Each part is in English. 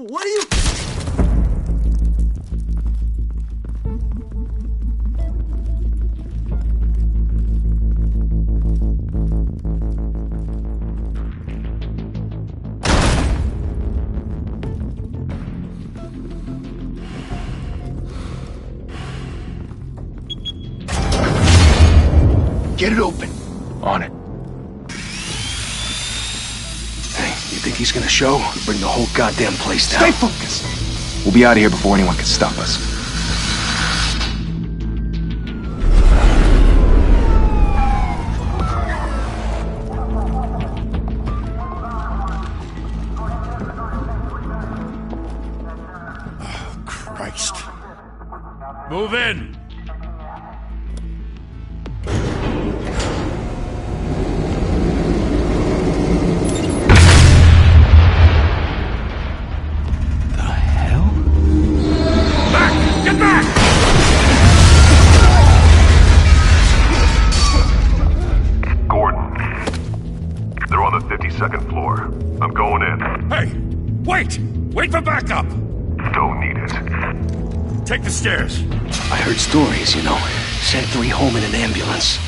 What are you... Get it open. On it. Hey, you think he's gonna show? We'll bring the whole goddamn place down. Stay focused. We'll be out of here before anyone can stop us. Oh, Christ. Move in. Second floor. I'm going in. Hey! Wait! Wait for backup! Don't need it. Take the stairs. I heard stories, you know. Sent 3 home in an ambulance.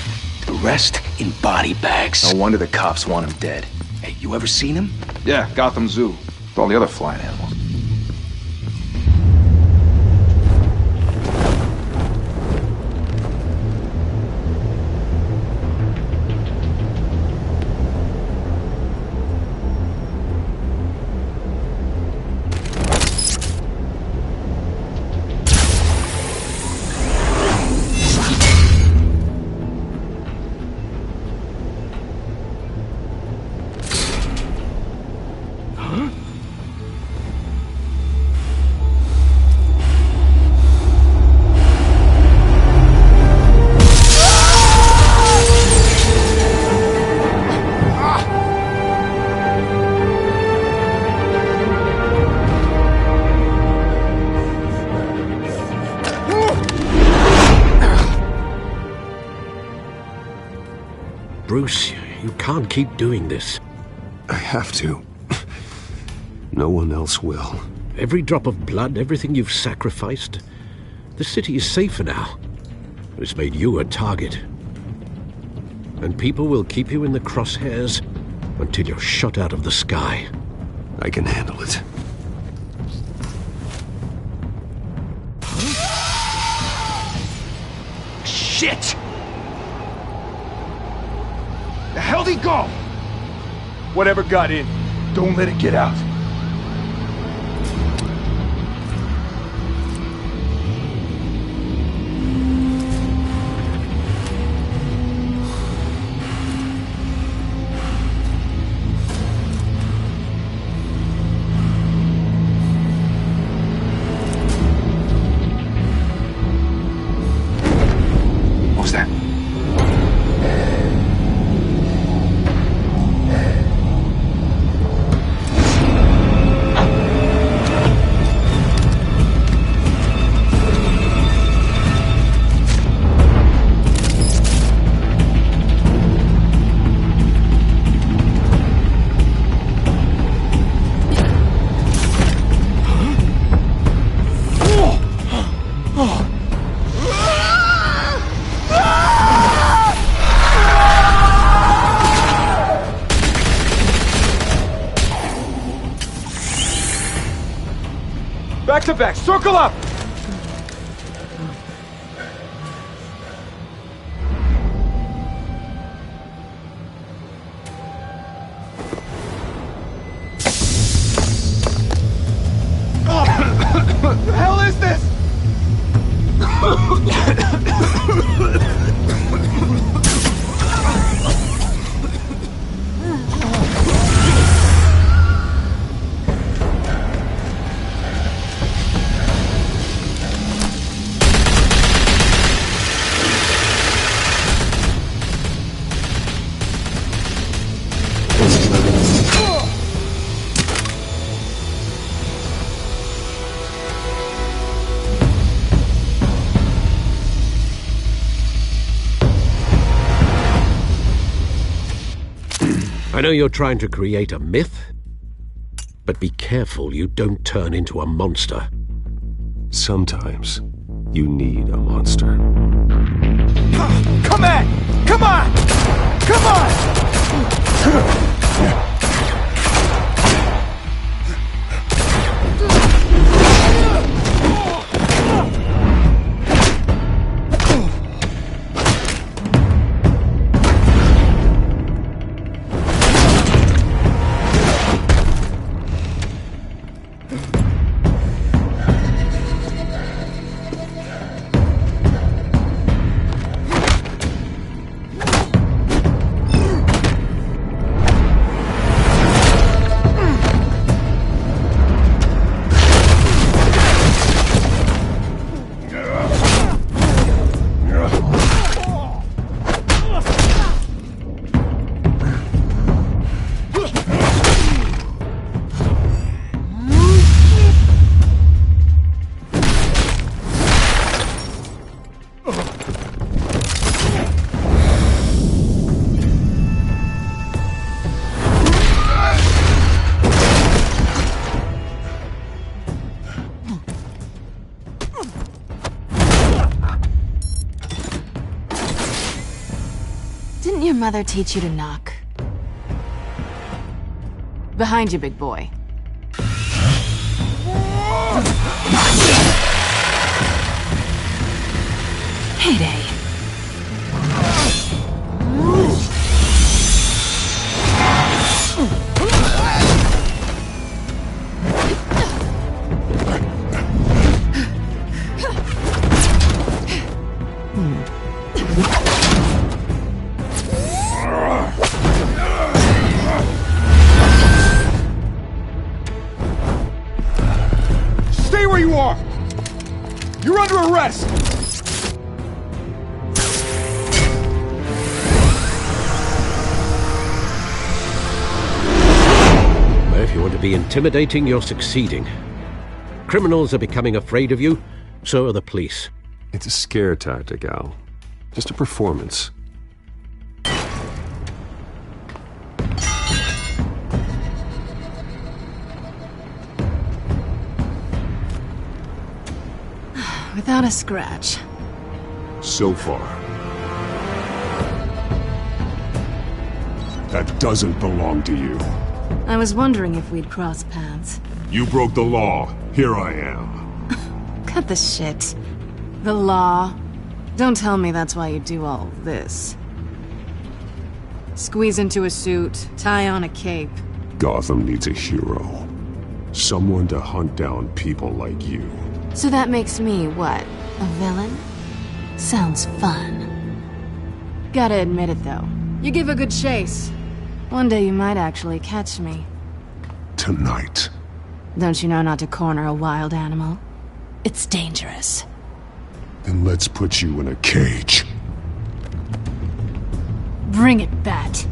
The rest in body bags. No wonder the cops want him dead. Hey, you ever seen him? Yeah, Gotham Zoo. With all the other flying animals. Bruce, you can't keep doing this. I have to. No one else will. Every drop of blood, everything you've sacrificed. The city is safer now. It's made you a target. And people will keep you in the crosshairs until you're shot out of the sky. I can handle it. Shit! The hell'd he go? Whatever got in, don't let it get out. What was that? Back to back, circle up! What the hell is this? I know you're trying to create a myth, But be careful you don't turn into a monster. Sometimes you need a monster. Come on! Come on! Come on! Didn't your mother teach you to knock? Behind you, big boy. Heyday. Stay where you are! You're under arrest! If you want to be intimidating, you're succeeding. Criminals are becoming afraid of you, so are the police. It's a scare tactic, Al. Just a performance. Without a scratch. So far. That doesn't belong to you. I was wondering if we'd cross paths. You broke the law. Here I am. Cut the shit. The law. Don't tell me that's why you do all this. Squeeze into a suit, tie on a cape. Gotham needs a hero. Someone to hunt down people like you. So that makes me, what, a villain? Sounds fun. Gotta admit it, though. You give a good chase. One day you might actually catch me. Tonight. Don't you know not to corner a wild animal? It's dangerous. Then let's put you in a cage. Bring it, Bat.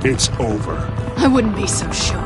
It's over. I wouldn't be so sure.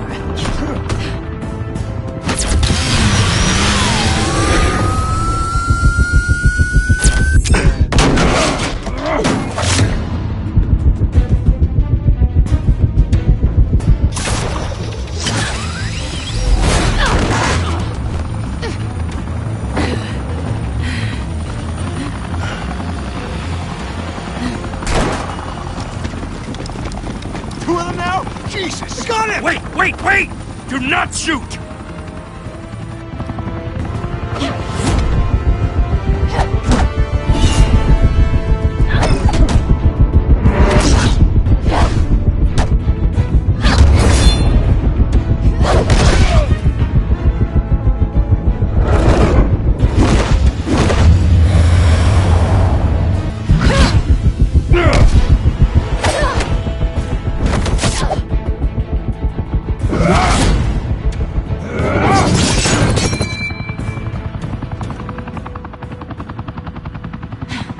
Wait, wait! Do not shoot!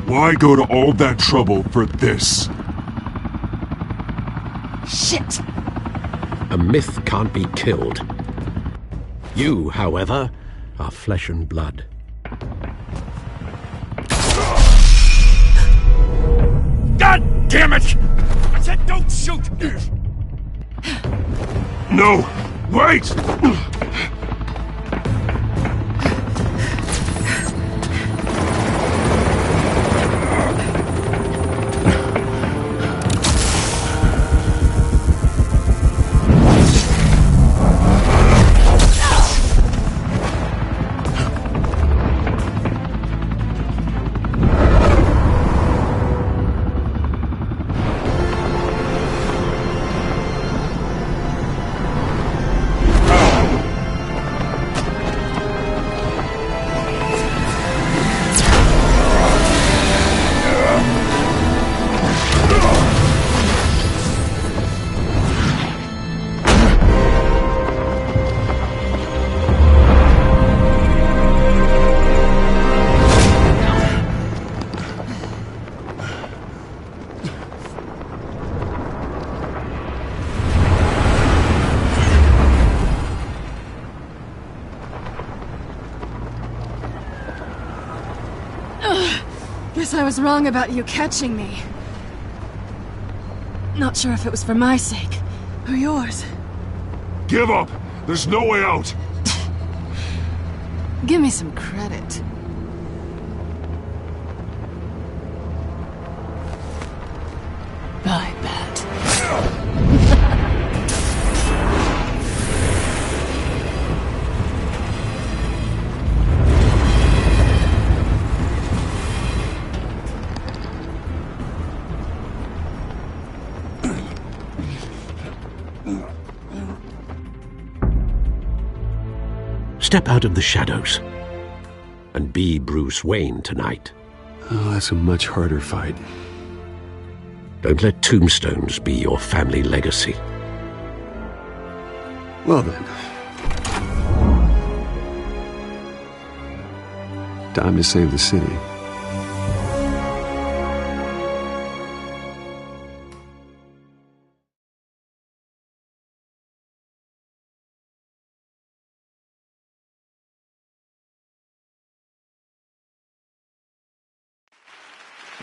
Why go to all that trouble for this? Shit! A myth can't be killed. You, however, are flesh and blood. God damn it! I said don't shoot! No! Wait! Guess I was wrong about you catching me. Not sure if it was for my sake or yours. Give up! There's no way out! Give me some credit. I bet. Step out of the shadows and be Bruce Wayne tonight. Oh, that's a much harder fight. Don't let tombstones be your family legacy. Well then. Time to save the city.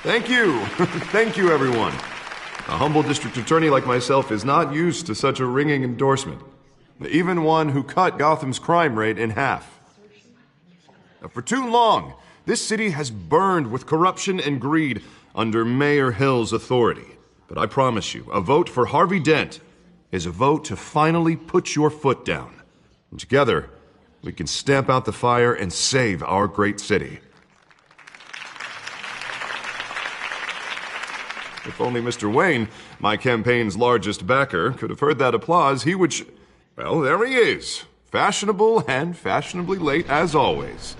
Thank you. Thank you, everyone. A humble district attorney like myself is not used to such a ringing endorsement. Even one who cut Gotham's crime rate in half. For too long, this city has burned with corruption and greed under Mayor Hill's authority. But I promise you, a vote for Harvey Dent is a vote to finally put your foot down. And together, we can stamp out the fire and save our great city. If only Mr. Wayne, my campaign's largest backer, could have heard that applause, he would well, there he is. Fashionable and fashionably late as always.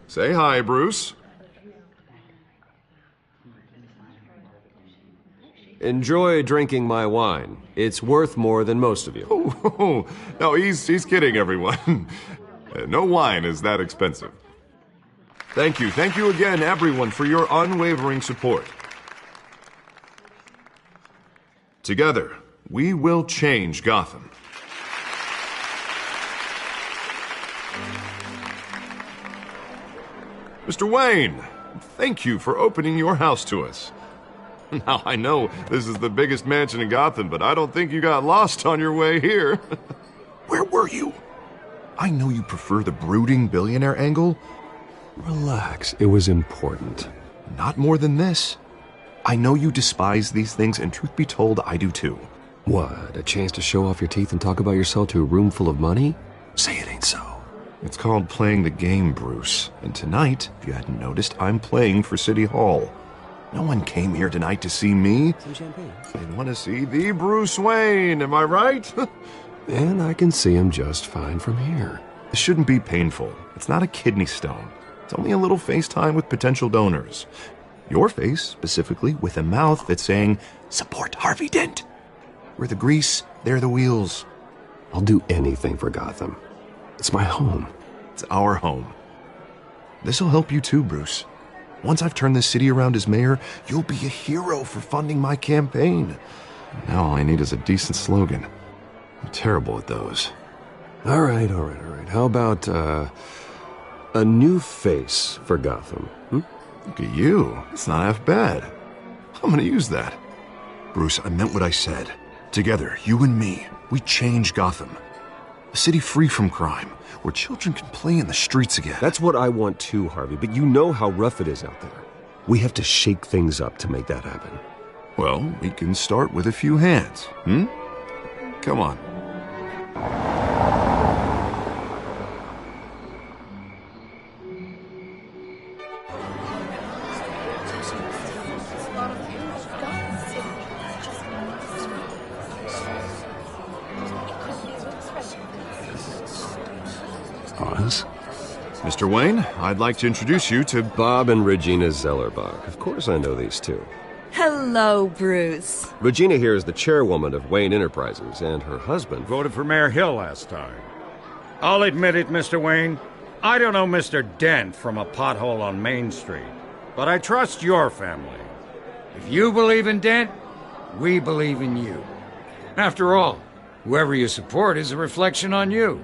Say hi, Bruce. Enjoy drinking my wine. It's worth more than most of you. Oh, no, he's kidding, everyone. No wine is that expensive. Thank you again, everyone, for your unwavering support. Together, we will change Gotham. Mr. Wayne, thank you for opening your house to us. Now, I know this is the biggest mansion in Gotham, but I don't think you got lost on your way here. Where were you? I know you prefer the brooding billionaire angle. Relax, it was important. Not more than this. I know you despise these things, and truth be told, I do too. What, a chance to show off your teeth and talk about yourself to a room full of money? Say it ain't so. It's called playing the game, Bruce. And tonight, if you hadn't noticed, I'm playing for City Hall. No one came here tonight to see me. Some champagne. They want to see the Bruce Wayne, am I right? And I can see him just fine from here. This shouldn't be painful. It's not a kidney stone. It's only a little FaceTime with potential donors. Your face, specifically, with a mouth that's saying, support Harvey Dent. We're the grease, they're the wheels. I'll do anything for Gotham. It's my home. It's our home. This'll help you too, Bruce. Once I've turned this city around as mayor, you'll be a hero for funding my campaign. Now all I need is a decent slogan. I'm terrible at those. All right. How about, a new face for Gotham? Look at you. It's not half bad. I'm gonna use that. Bruce, I meant what I said. Together, you and me, we change Gotham. A city free from crime, where children can play in the streets again. That's what I want too, Harvey, but you know how rough it is out there. We have to shake things up to make that happen. Well, we can start with a few hands, Come on. Oz? Mr. Wayne, I'd like to introduce you to Bob and Regina Zellerbach. Of course I know these two. Hello, Bruce. Regina here is the chairwoman of Wayne Enterprises, and her husband... Voted for Mayor Hill last time. I'll admit it, Mr. Wayne. I don't know Mr. Dent from a pothole on Main Street, but I trust your family. If you believe in Dent, we believe in you. After all, whoever you support is a reflection on you.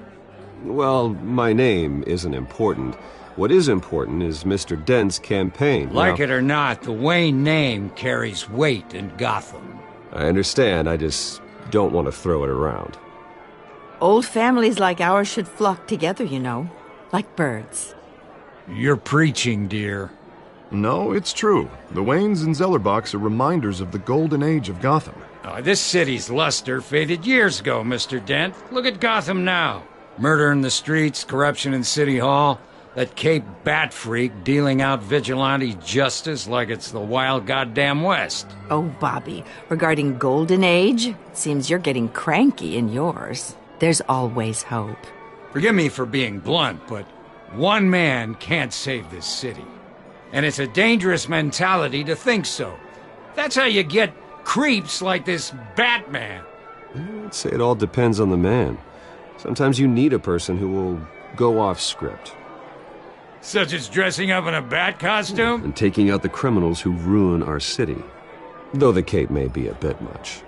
Well, my name isn't important. What is important is Mr. Dent's campaign. Like it or not, the Wayne name carries weight in Gotham. I understand, I just don't want to throw it around. Old families like ours should flock together, you know, like birds. You're preaching, dear. No, it's true. The Waynes and Zellerbachs are reminders of the golden age of Gotham. This city's luster faded years ago, Mr. Dent. Look at Gotham now. Murder in the streets, corruption in City Hall, that Cape Bat freak dealing out vigilante justice like it's the wild goddamn West. Oh, Bobby, regarding Golden Age, it seems you're getting cranky in yours. There's always hope. Forgive me for being blunt, but one man can't save this city. And it's a dangerous mentality to think so. That's how you get creeps like this Batman. I'd say it all depends on the man. Sometimes you need a person who will go off script. Such as dressing up in a bat costume? And taking out the criminals who ruin our city. Though the cape may be a bit much.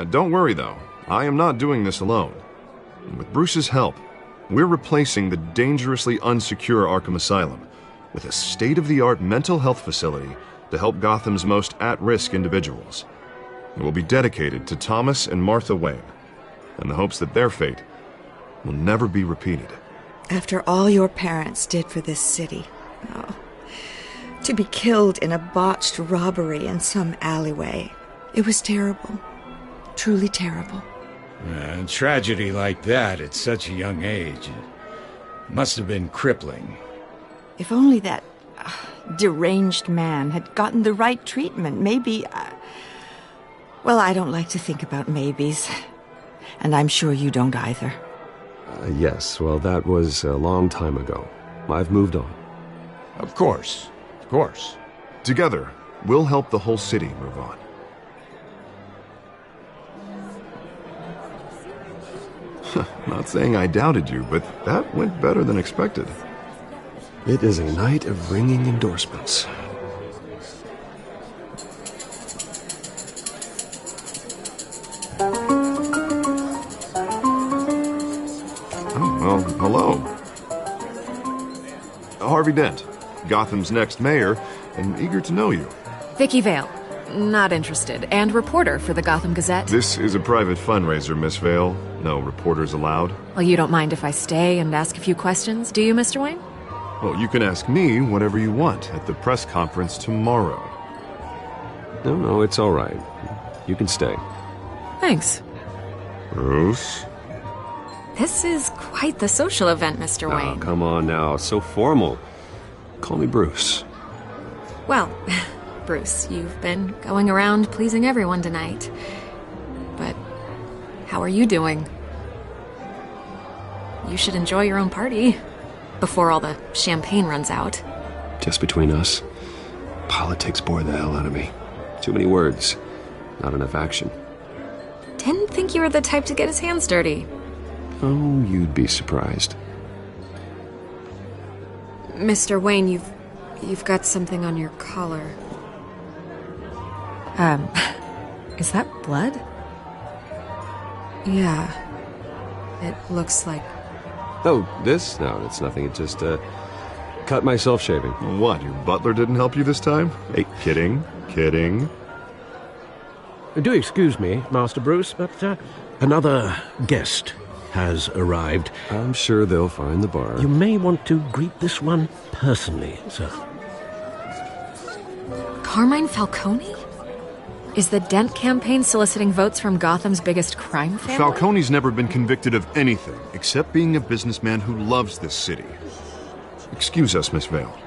Don't worry, though. I am not doing this alone. And with Bruce's help, we're replacing the dangerously unsecure Arkham Asylum with a state-of-the-art mental health facility to help Gotham's most at-risk individuals. It will be dedicated to Thomas and Martha Wayne, in the hopes that their fate will never be repeated. After all your parents did for this city, to be killed in a botched robbery in some alleyway, it was terrible. Truly terrible. A tragedy like that at such a young age must have been crippling. If only that deranged man had gotten the right treatment, maybe... Well, I don't like to think about maybes. And I'm sure you don't either. Yes, well, that was a long time ago. I've moved on. Of course. Together, we'll help the whole city move on. Not saying I doubted you, but that went better than expected. It is a night of ringing endorsements. Well, hello. Harvey Dent, Gotham's next mayor, and eager to know you. Vicky Vale, not interested, and reporter for the Gotham Gazette. This is a private fundraiser, Miss Vale. No reporters allowed. Well, you don't mind if I stay and ask a few questions, do you, Mr. Wayne? Well, you can ask me whatever you want at the press conference tomorrow. No, it's all right. You can stay. Thanks. Bruce? This is quite the social event, Mr. Oh, Wayne. come on now. So formal. Call me Bruce. Well, Bruce, you've been going around pleasing everyone tonight. But how are you doing? You should enjoy your own party before all the champagne runs out. Just between us, politics bore the hell out of me. Too many words, not enough action. Didn't think you were the type to get his hands dirty. Oh, you'd be surprised. Mr. Wayne, you've got something on your collar. Is that blood? Yeah. It looks like... Oh, this? No, it's nothing. It just, cut myself shaving. What, your butler didn't help you this time? Hey, kidding. Do excuse me, Master Bruce, but another guest has arrived. I'm sure they'll find the bar. You may want to greet this one personally, sir. Carmine Falcone? Is the Dent campaign soliciting votes from Gotham's biggest crime family? Falcone's never been convicted of anything, except being a businessman who loves this city. Excuse us, Miss Vale.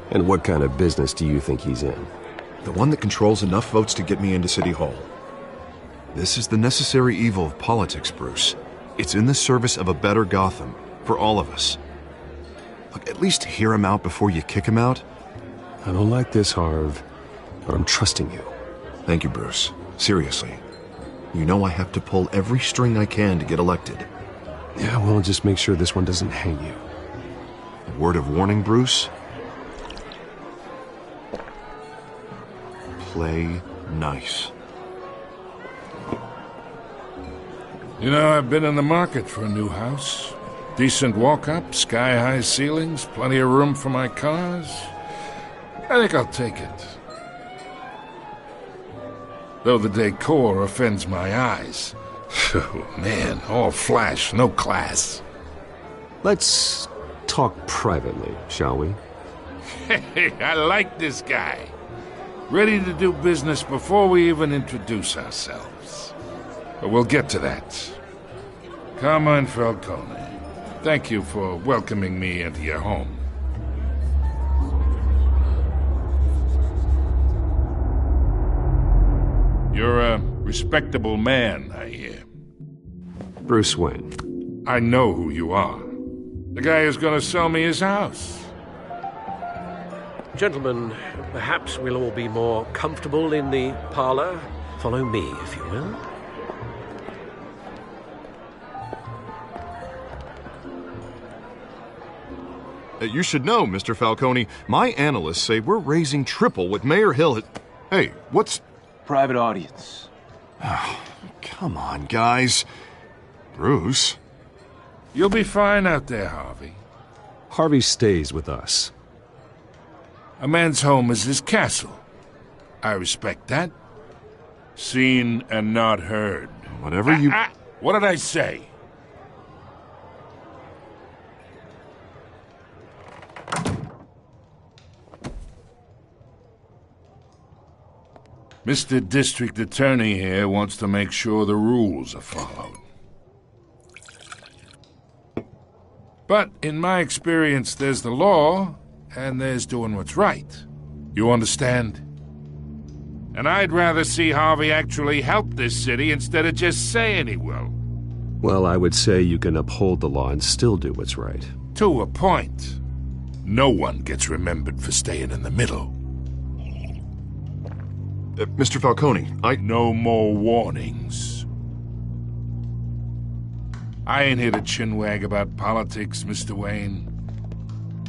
And what kind of business do you think he's in? The one that controls enough votes to get me into City Hall. This is the necessary evil of politics, Bruce. It's in the service of a better Gotham, for all of us. Look, at least hear him out before you kick him out. I don't like this, Harv, but I'm trusting you. Thank you, Bruce. Seriously. You know I have to pull every string I can to get elected. Yeah, well, just make sure this one doesn't hang you. Word of warning, Bruce? Play nice. You know, I've been in the market for a new house. Decent walk-up, sky-high ceilings, plenty of room for my cars. I think I'll take it. Though the decor offends my eyes. Oh, man, all flash, no class. Let's talk privately, shall we? Hey, I like this guy. Ready to do business before we even introduce ourselves. But we'll get to that. Carmine Falcone, thank you for welcoming me into your home. You're a respectable man, I hear. Bruce Wayne. I know who you are. The guy who's gonna sell me his house. Gentlemen, perhaps we'll all be more comfortable in the parlor. Follow me, if you will. You should know, Mr. Falcone, my analysts say we're raising triple what Mayor Hill had... Hey, what's... Private audience. Oh, come on, guys. Bruce? You'll be fine out there, Harvey. Harvey stays with us. A man's home is his castle. I respect that. Seen and not heard. Whatever you... What did I say? Mr. District Attorney here wants to make sure the rules are followed. But in my experience, there's the law, and there's doing what's right. You understand? And I'd rather see Harvey actually help this city instead of just saying he will. Well, I would say you can uphold the law and still do what's right. To a point. No one gets remembered for staying in the middle. Mr. Falcone, No more warnings. I ain't here to chinwag about politics, Mr. Wayne.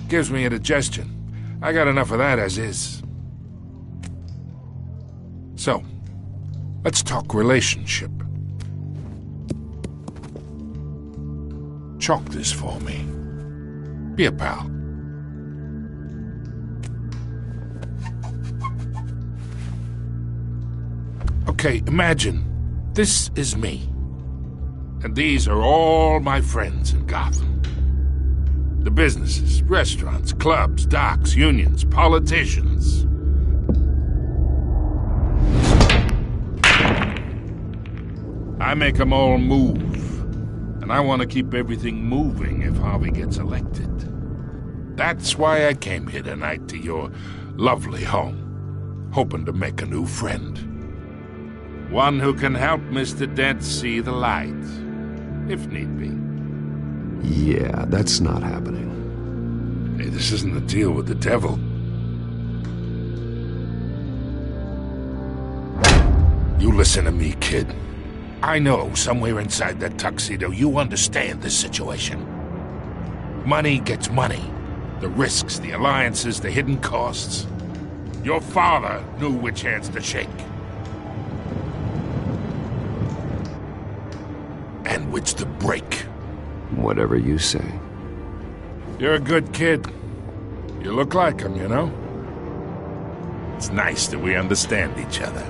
Gives me indigestion. I got enough of that as is. So, let's talk relationship. Chalk this for me. Be a pal. Okay, imagine this is me. And these are all my friends in Gotham. The businesses, restaurants, clubs, docks, unions, politicians. I make them all move. And I want to keep everything moving if Harvey gets elected. That's why I came here tonight to your lovely home, hoping to make a new friend. One who can help Mr. Dent see the light, if need be. Yeah, that's not happening. Hey, this isn't a deal with the devil. You listen to me, kid. I know somewhere inside that tuxedo you understand this situation. Money gets money. The risks, the alliances, the hidden costs. Your father knew which hands to shake. And which to break. Whatever you say. You're a good kid. You look like him, you know? It's nice that we understand each other.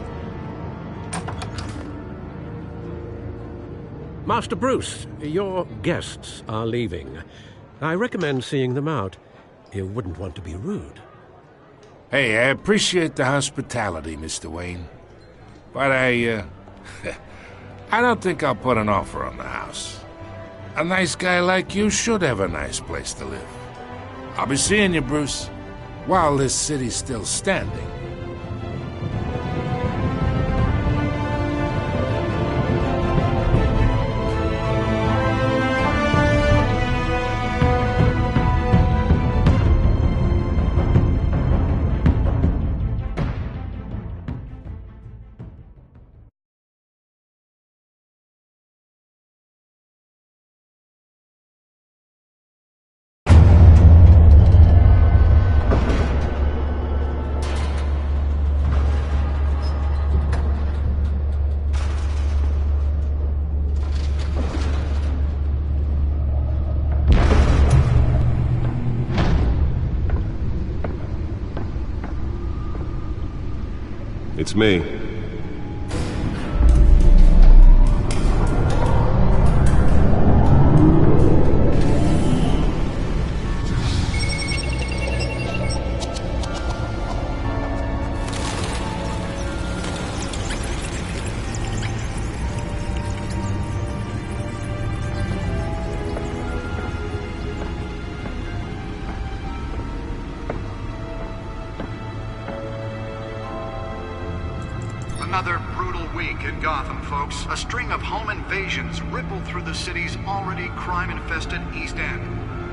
Master Bruce, your guests are leaving. I recommend seeing them out. You wouldn't want to be rude. Hey, I appreciate the hospitality, Mr. Wayne. But I don't think I'll put an offer on the house. A nice guy like you should have a nice place to live. I'll be seeing you, Bruce, while this city's still standing. It's me. Another brutal week in Gotham, folks. A string of home invasions rippled through the city's already crime-infested East End.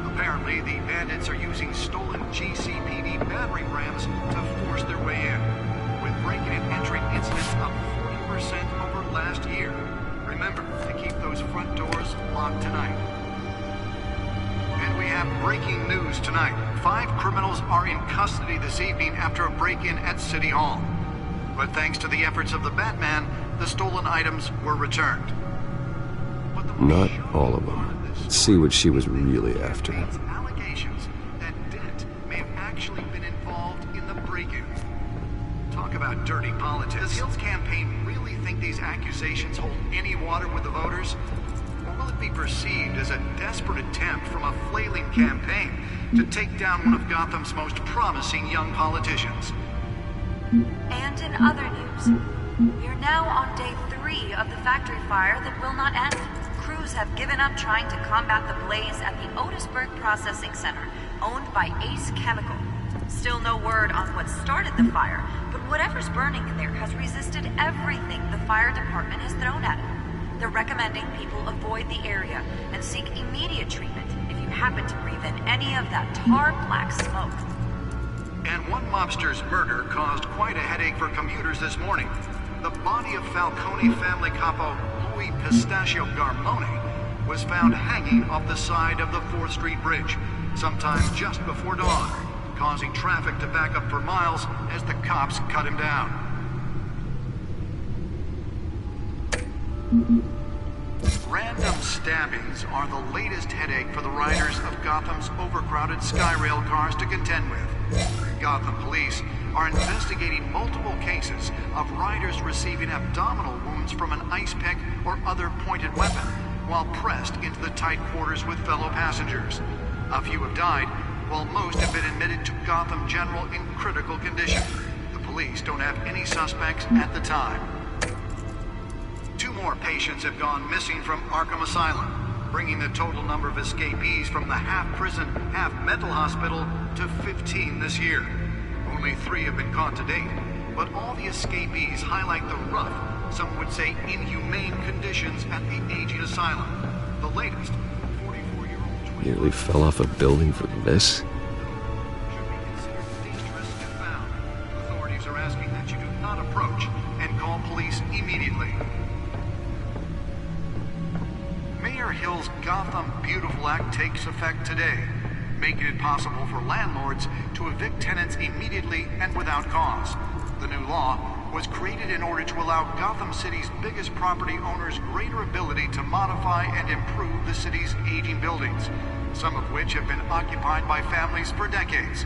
Apparently, the bandits are using stolen GCPD battering rams to force their way in, with breaking and entering incidents up 40% over last year. Remember to keep those front doors locked tonight. And we have breaking news tonight. 5 criminals are in custody this evening after a break-in at City Hall. But thanks to the efforts of the Batman, the stolen items were returned. Not all of them. Let's see what she was really after. Allegations that Dent may have actually been involved in the break-in. Talk about dirty politics. Does Hill's campaign really think these accusations hold any water with the voters? Or will it be perceived as a desperate attempt from a flailing campaign to take down one of Gotham's most promising young politicians? And in other news, we are now on day 3 of the factory fire that will not end. Crews have given up trying to combat the blaze at the Otisburg Processing Center, owned by Ace Chemical. Still no word on what started the fire, but whatever's burning in there has resisted everything the fire department has thrown at it. They're recommending people avoid the area and seek immediate treatment if you happen to breathe in any of that tar-black smoke. And one mobster's murder caused quite a headache for commuters this morning. The body of Falcone family capo Louis Pistachio Garmone was found hanging off the side of the 4th Street Bridge, sometime just before dawn, causing traffic to back up for miles as the cops cut him down. Random stabbings are the latest headache for the riders of Gotham's overcrowded Skyrail cars to contend with. Gotham police are investigating multiple cases of riders receiving abdominal wounds from an ice pick or other pointed weapon while pressed into the tight quarters with fellow passengers. A few have died, while most have been admitted to Gotham General in critical condition. The police don't have any suspects at the time. 2 more patients have gone missing from Arkham Asylum, bringing the total number of escapees from the half-prison, half-mental hospital to 15 this year. Only 3 have been caught to date, but all the escapees highlight the rough, some would say inhumane conditions at the aging asylum. The latest, 44-year-old... Nearly fell off a building for this? ...should be considered dangerous if found. Authorities are asking that you do not approach and call police immediately. Mayor Hill's Gotham Beautiful Act takes effect today, making it possible for landlords to evict tenants immediately and without cause. The new law was created in order to allow Gotham City's biggest property owners greater ability to modify and improve the city's aging buildings, some of which have been occupied by families for decades.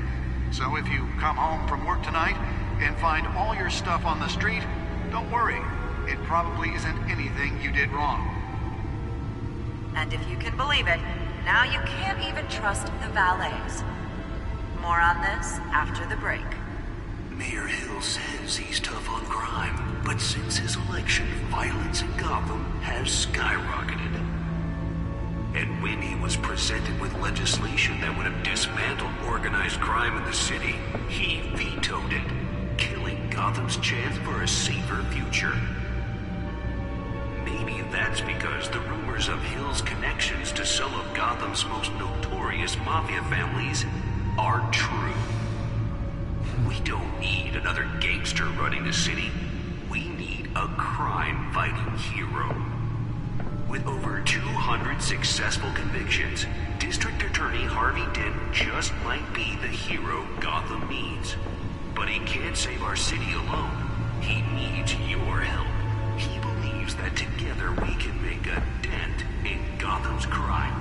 So if you come home from work tonight and find all your stuff on the street, don't worry. It probably isn't anything you did wrong. And if you can believe it, now you can't even trust the valets. More on this after the break. Mayor Hill says he's tough on crime, but since his election, violence in Gotham has skyrocketed. And when he was presented with legislation that would have dismantled organized crime in the city, he vetoed it, killing Gotham's chance for a safer future. Maybe that's because the rumors of Hill's connections to some of Gotham's most notorious mafia families are true. We don't need another gangster running the city. We need a crime-fighting hero. With over 200 successful convictions, District Attorney Harvey Dent just might be the hero Gotham needs. But he can't save our city alone. He needs your help. He believes that together we can make a dent in Gotham's crime.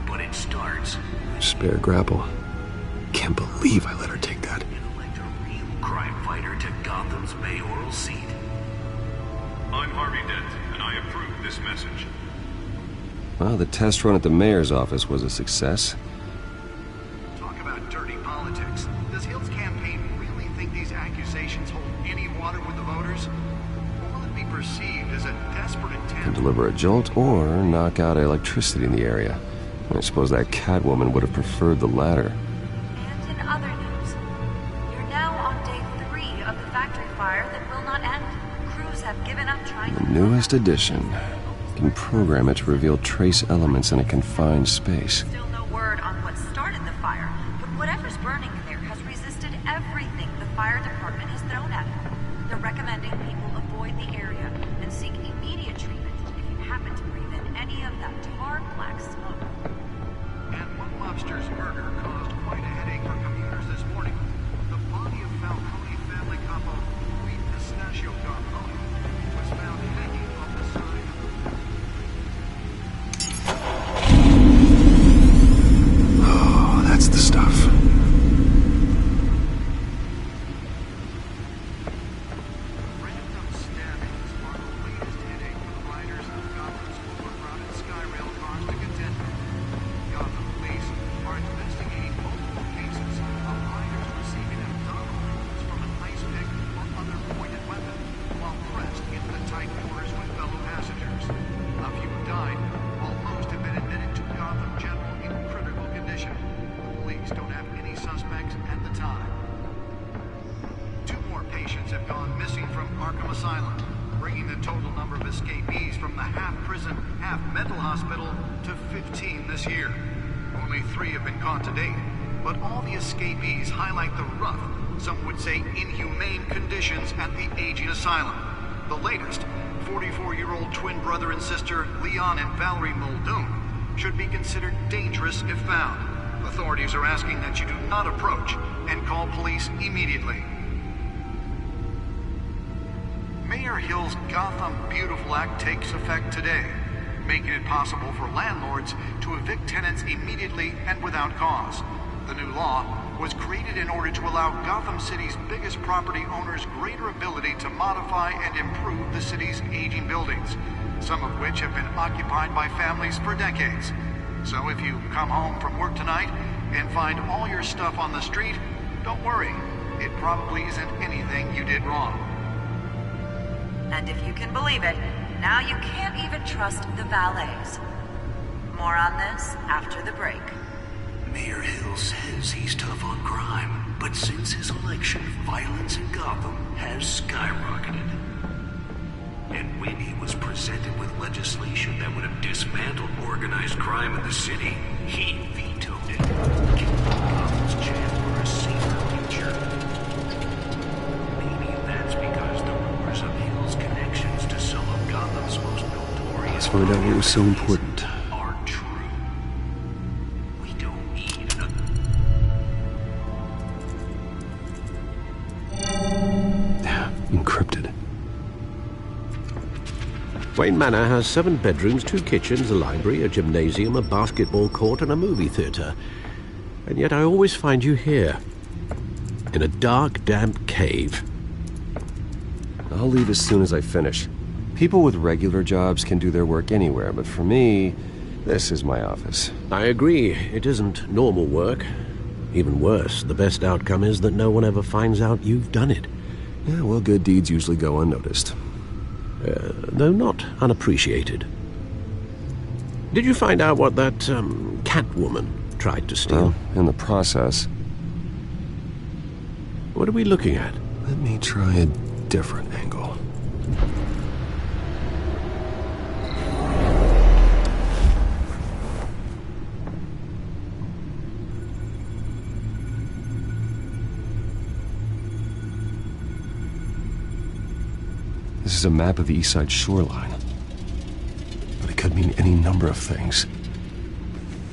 But it starts... Spare grapple. Can't believe I let her take that. Elect a real crime fighter to Gotham's mayoral seat. I'm Harvey Dent, and I approve this message. Well, the test run at the mayor's office was a success. Talk about dirty politics. Does Hill's campaign really think these accusations hold any water with the voters? Or will it be perceived as a desperate attempt... Can deliver a jolt or knock out electricity in the area. I suppose that Catwoman would have preferred the latter. And in other news, you're now on day 3 of the factory fire that will not end. Crews have given up trying The to... newest edition. You can program it to reveal trace elements in a confined space. Still no word on what started the fire, but whatever's burning in there has resisted everything the fire department has thrown at it. They're recommending people avoid the area and seek immediate treatment if you happen to breathe in any of that tar black smoke. And one lobster's murder caused quite a headache for commuters this morning. The body of Falcone family couple, Louis Pistachio Falcone, was found hanging off the side of the Oh, that's the stuff. random stabbings are the latest headache for the riders of Gotham's overcrowded Skyrail cars to contend with. Gotham police are investigating multiple cases of riders receiving abdominal wounds from an ice pick or other pointed weapon while pressed into the tight quarters with fellow passengers. A few have died, while most have been admitted to Gotham General in critical condition. The police don't have any suspects at the time. 2 more patients have gone missing from Arkham Asylum, bringing the total number of escapees from the half-prison, half-mental hospital to 15 this year. Only 3 have been caught to date, but all the escapees highlight the rough, some would say inhumane conditions at the aging asylum. The latest, 44-year-old twin brother and sister Leon and Valerie Muldoon, should be considered dangerous if found. Authorities are asking that you do not approach and call police immediately. Mayor Hill's Gotham Beautiful Act takes effect today, making it possible for landlords to evict tenants immediately and without cause. The new law was created in order to allow Gotham City's biggest property owners greater ability to modify and improve the city's aging buildings, some of which have been occupied by families for decades. So if you come home from work tonight and find all your stuff on the street, don't worry. It probably isn't anything you did wrong. And if you can believe it, now you can't even trust the valets. More on this after the break. Mayor Hill says he's tough on crime, but since his election, violence in Gotham has skyrocketed. And when he was presented with legislation that would have dismantled organized crime in the city, he vetoed it, giving Gotham's chance for a safer future. Maybe that's because the rumors of Hill's connections to some of Gotham's most notorious... Let's find out what was so important. ...are true. We don't need another... Encrypted. Wayne Manor has 7 bedrooms, 2 kitchens, a library, a gymnasium, a basketball court, and a movie theatre. And yet I always find you here, in a dark, damp cave. I'll leave as soon as I finish. People with regular jobs can do their work anywhere, but for me, this is my office. I agree. It isn't normal work. Even worse, the best outcome is that no one ever finds out you've done it. Yeah, well, good deeds usually go unnoticed. Though not unappreciated. Did you find out what that, Catwoman tried to steal? Well, in the process. What are we looking at? Let me try a different angle. This is a map of the East Side shoreline. But it could mean any number of things.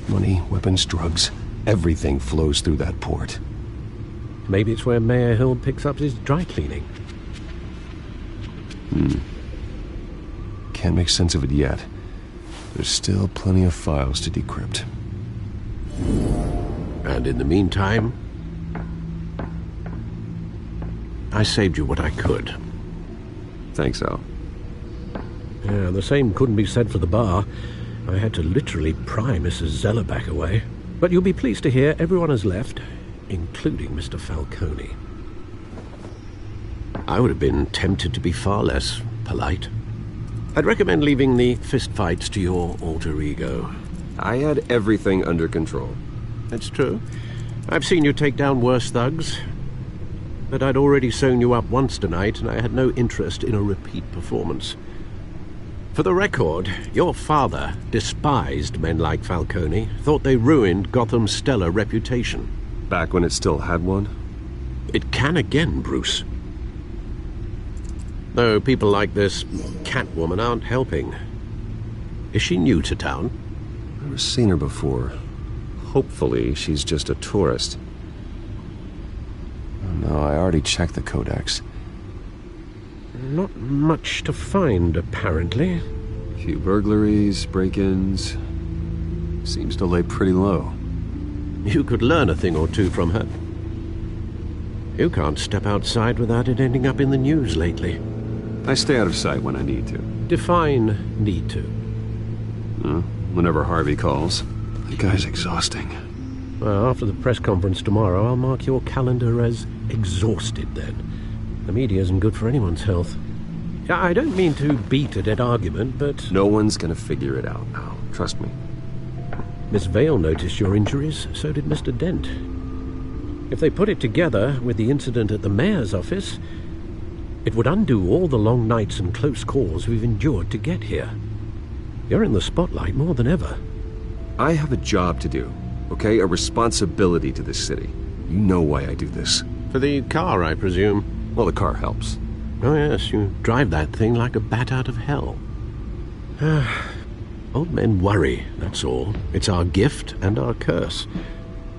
Money, weapons, drugs, everything flows through that port. Maybe it's where Mayor Hill picks up his dry cleaning. Can't make sense of it yet. There's still plenty of files to decrypt. And in the meantime, I saved you what I could. Thanks, Al. Yeah, the same couldn't be said for the bar. I had to literally pry Mrs. Zeller back away. But you'll be pleased to hear everyone has left, including Mr. Falcone. I would have been tempted to be far less polite. I'd recommend leaving the fistfights to your alter ego. I had everything under control. That's true. I've seen you take down worse thugs. But I'd already sewn you up once tonight, and I had no interest in a repeat performance. For the record, your father despised men like Falcone, thought they ruined Gotham's stellar reputation. Back when it still had one? It can again, Bruce. Though people like this Catwoman aren't helping. Is she new to town? Never seen her before. Hopefully, she's just a tourist. No, I already checked the codex. Not much to find, apparently. A few burglaries, break-ins. Seems to lay pretty low. You could learn a thing or two from her. You can't step outside without it ending up in the news lately. I stay out of sight when I need to. Define need to. Whenever Harvey calls. The guy's exhausting. Well, after the press conference tomorrow, I'll mark your calendar as exhausted then. The media isn't good for anyone's health. I don't mean to beat a dead argument, but... No one's gonna figure it out now. Trust me. Miss Vale noticed your injuries, so did Mr. Dent. If they put it together with the incident at the mayor's office, it would undo all the long nights and close calls we've endured to get here. You're in the spotlight more than ever. I have a job to do, okay? A responsibility to this city. You know why I do this. For the car, I presume. Well, the car helps. Oh, yes, you drive that thing like a bat out of hell. Old men worry, that's all. It's our gift and our curse.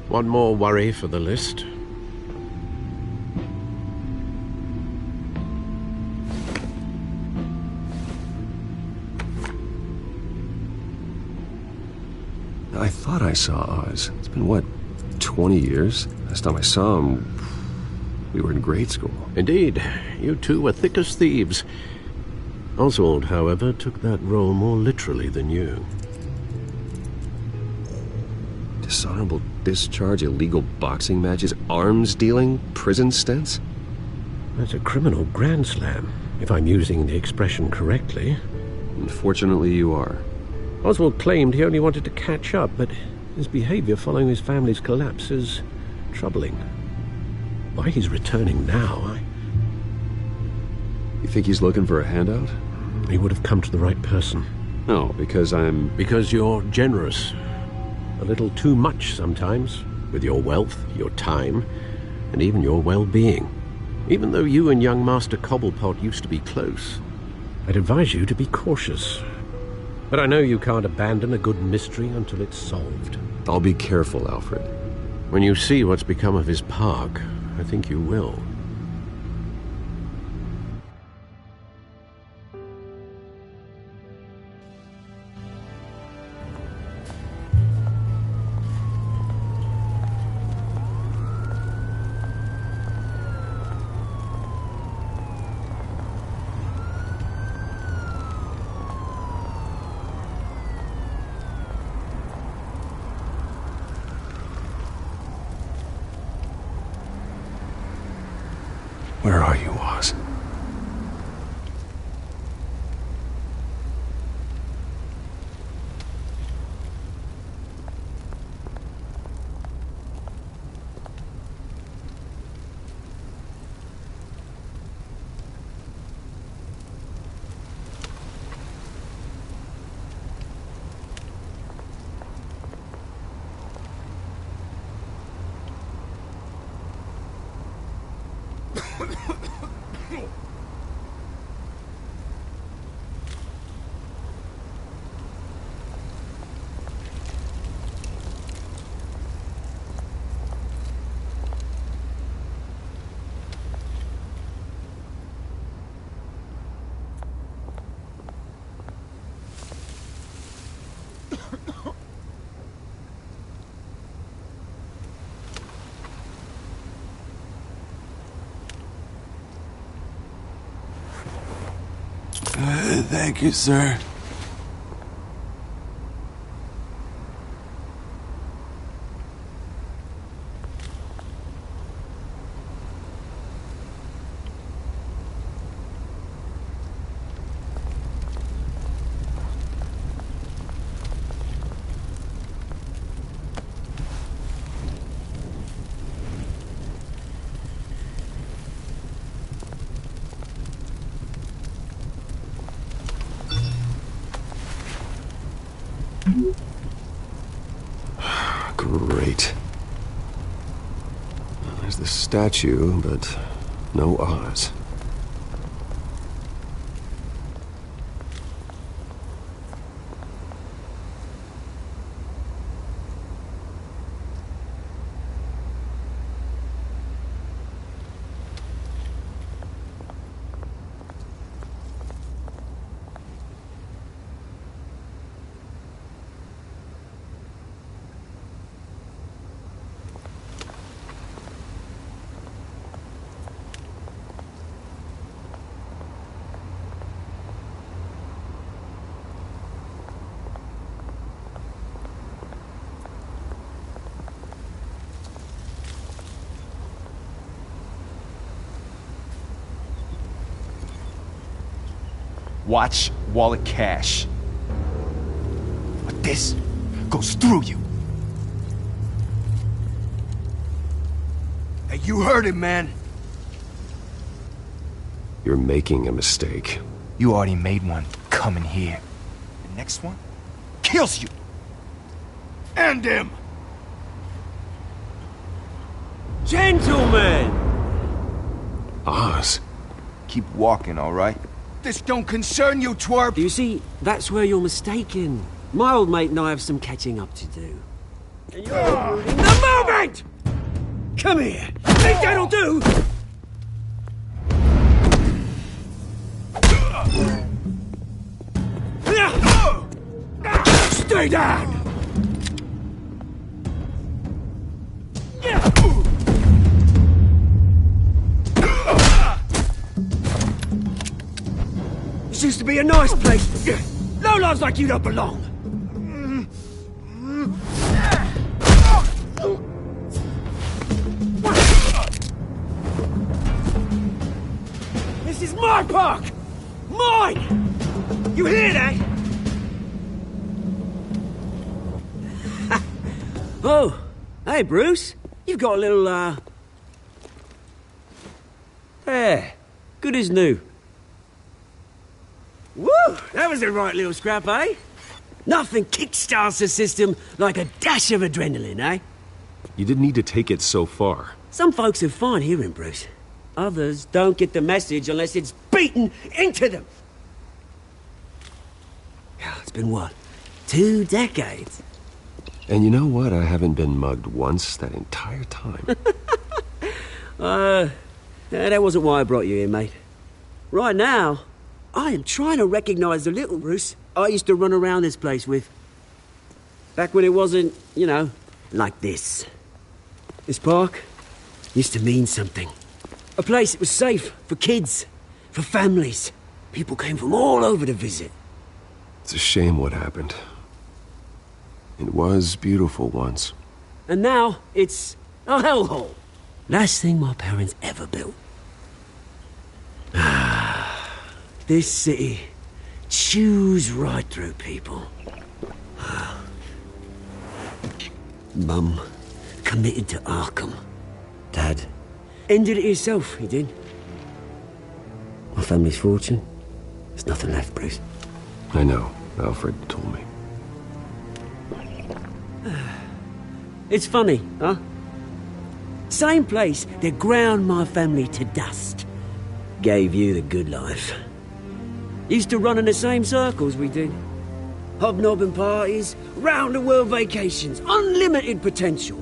One more worry for the list. I thought I saw Oz. It's been, what, 20 years? Last time I saw him, we were in grade school. Indeed. You two were thick as thieves. Oswald, however, took that role more literally than you. Dishonorable discharge, illegal boxing matches, arms dealing, prison stints? That's a criminal grand slam, if I'm using the expression correctly. Unfortunately, you are. Oswald claimed he only wanted to catch up, but his behavior following his family's collapse is troubling. Why he's returning now, You think he's looking for a handout? He would have come to the right person. No, because I'm... Because you're generous. A little too much sometimes, with your wealth, your time, and even your well-being. Even though you and young Master Cobblepot used to be close, I'd advise you to be cautious. But I know you can't abandon a good mystery until it's solved. I'll be careful, Alfred. When you see what's become of his park, I think you will. Where are you, Oz? Thank you, sir. Great. There's the statue, but no Oz. Watch, wallet, cash. But this goes through you. Hey, you heard him, man. You're making a mistake. You already made one coming here. The next one kills you. And him. Gentlemen! Oz. Keep walking, all right? This don't concern you, twerp! You see, that's where you're mistaken. My old mate and I have some catching up to do. And you're ruining the moment! Come here! Think that'll do? Stay down! This used to be a nice place. Lowlifes like you don't belong. my park! Mine! You hear that? Oh, hey, Bruce. You've got a little, There. Good as new. Woo! That was a right little scrap, eh? Nothing kickstarts the system like a dash of adrenaline, eh? You didn't need to take it so far. Some folks have fine hearing, Bruce. Others don't get the message unless it's beaten into them. It's been, what, 2 decades? And you know what? I haven't been mugged once that entire time. That wasn't why I brought you here, mate. Right now, I am trying to recognize the little Bruce I used to run around this place with. Back when it wasn't, you know, like this. This park used to mean something. A place that was safe for kids, for families. People came from all over to visit. It's a shame what happened. It was beautiful once. And now, it's a hellhole. Last thing my parents ever built. This city chews right through people. Mum committed to Arkham. Dad ended it himself, he did. My family's fortune, there's nothing left, Bruce. I know. Alfred told me. It's funny, huh? Same place that ground my family to dust. Gave you the good life. Used to run in the same circles we did. Hobnobbing parties, round-the-world vacations, unlimited potential.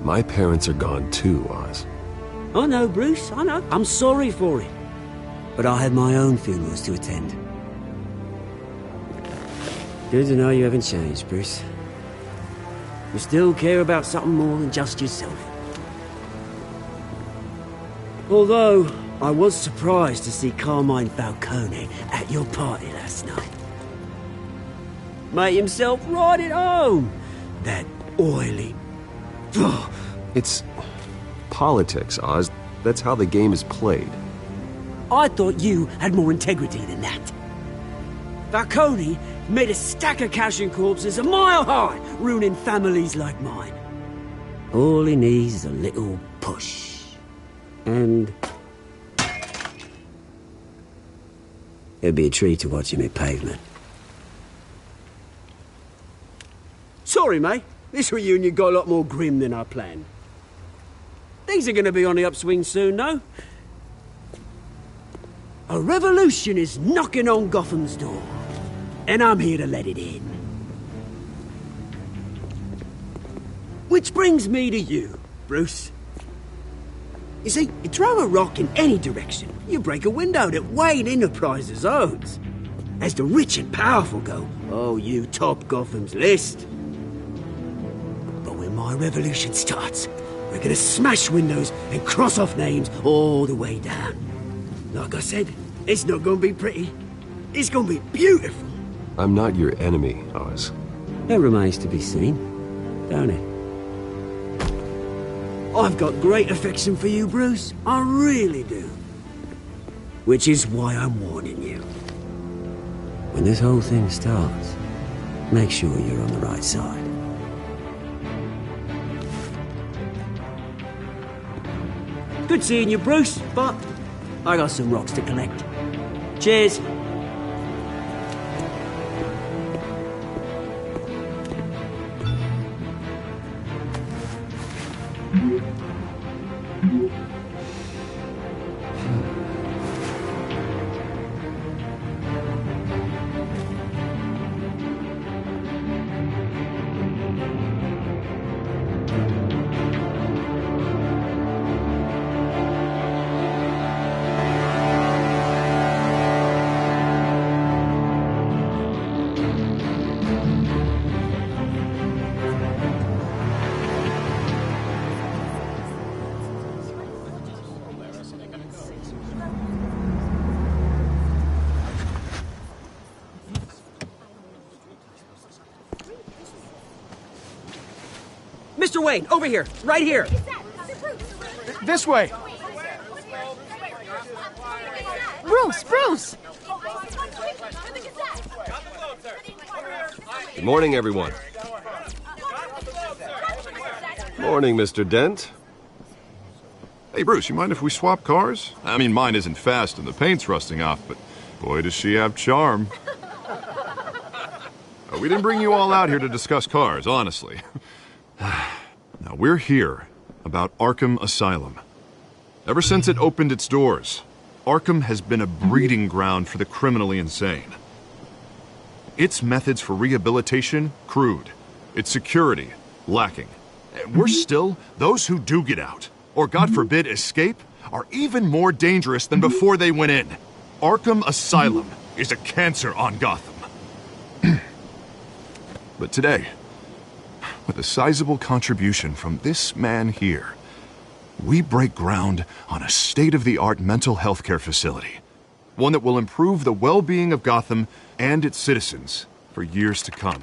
My parents are gone too, Oz. I know, Bruce, I know. I'm sorry for it. But I had my own funerals to attend. Good to know you haven't changed, Bruce. You still care about something more than just yourself. Although, I was surprised to see Carmine Falcone at your party last night. Made himself right at home. That oily... It's politics, Oz. That's how the game is played. I thought you had more integrity than that. Falcone made a stack of cash and corpses a mile high, ruining families like mine. All he needs is a little push. And... it'd be a treat to watch him hit pavement. Sorry, mate. This reunion got a lot more grim than I planned. Things are going to be on the upswing soon, though. A revolution is knocking on Gotham's door. And I'm here to let it in. Which brings me to you, Bruce. You see, you throw a rock in any direction, you break a window that Wayne Enterprises owns. As the rich and powerful go, oh, you top Gotham's list. But when my revolution starts, we're gonna smash windows and cross off names all the way down. Like I said, it's not gonna be pretty. It's gonna be beautiful. I'm not your enemy, Oz. That remains to be seen, don't it? I've got great affection for you, Bruce. I really do. Which is why I'm warning you. When this whole thing starts, make sure you're on the right side. Good seeing you, Bruce, but I got some rocks to collect. Cheers. Mr. Wayne, over here, right here. This way. Bruce! Good morning, everyone. Morning, Mr. Dent. Hey, Bruce, you mind if we swap cars? I mean, mine isn't fast and the paint's rusting off, but boy, does she have charm. We didn't bring you all out here to discuss cars, honestly. Now, we're here about Arkham Asylum. Ever since it opened its doors, Arkham has been a breeding ground for the criminally insane. Its methods for rehabilitation, crude. Its security, lacking. And worse still, those who do get out, or God forbid escape, are even more dangerous than before they went in. Arkham Asylum is a cancer on Gotham. But today, with a sizable contribution from this man here, we break ground on a state-of-the-art mental health care facility. One that will improve the well-being of Gotham and its citizens for years to come.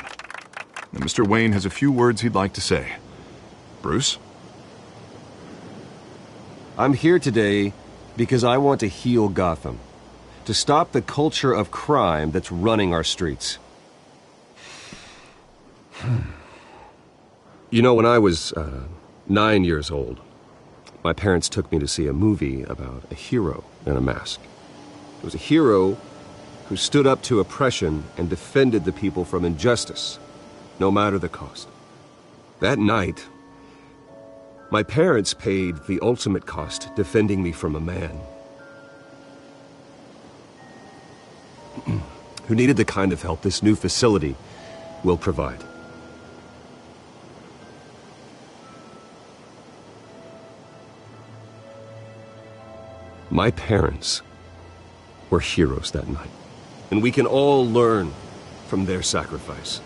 Now, Mr. Wayne has a few words he'd like to say. Bruce? I'm here today because I want to heal Gotham. To stop the culture of crime that's running our streets. You know, when I was 9 years old, my parents took me to see a movie about a hero in a mask. It was a hero who stood up to oppression and defended the people from injustice, no matter the cost. That night, my parents paid the ultimate cost defending me from a man who needed the kind of help this new facility will provide. My parents were heroes that night, and we can all learn from their sacrifice.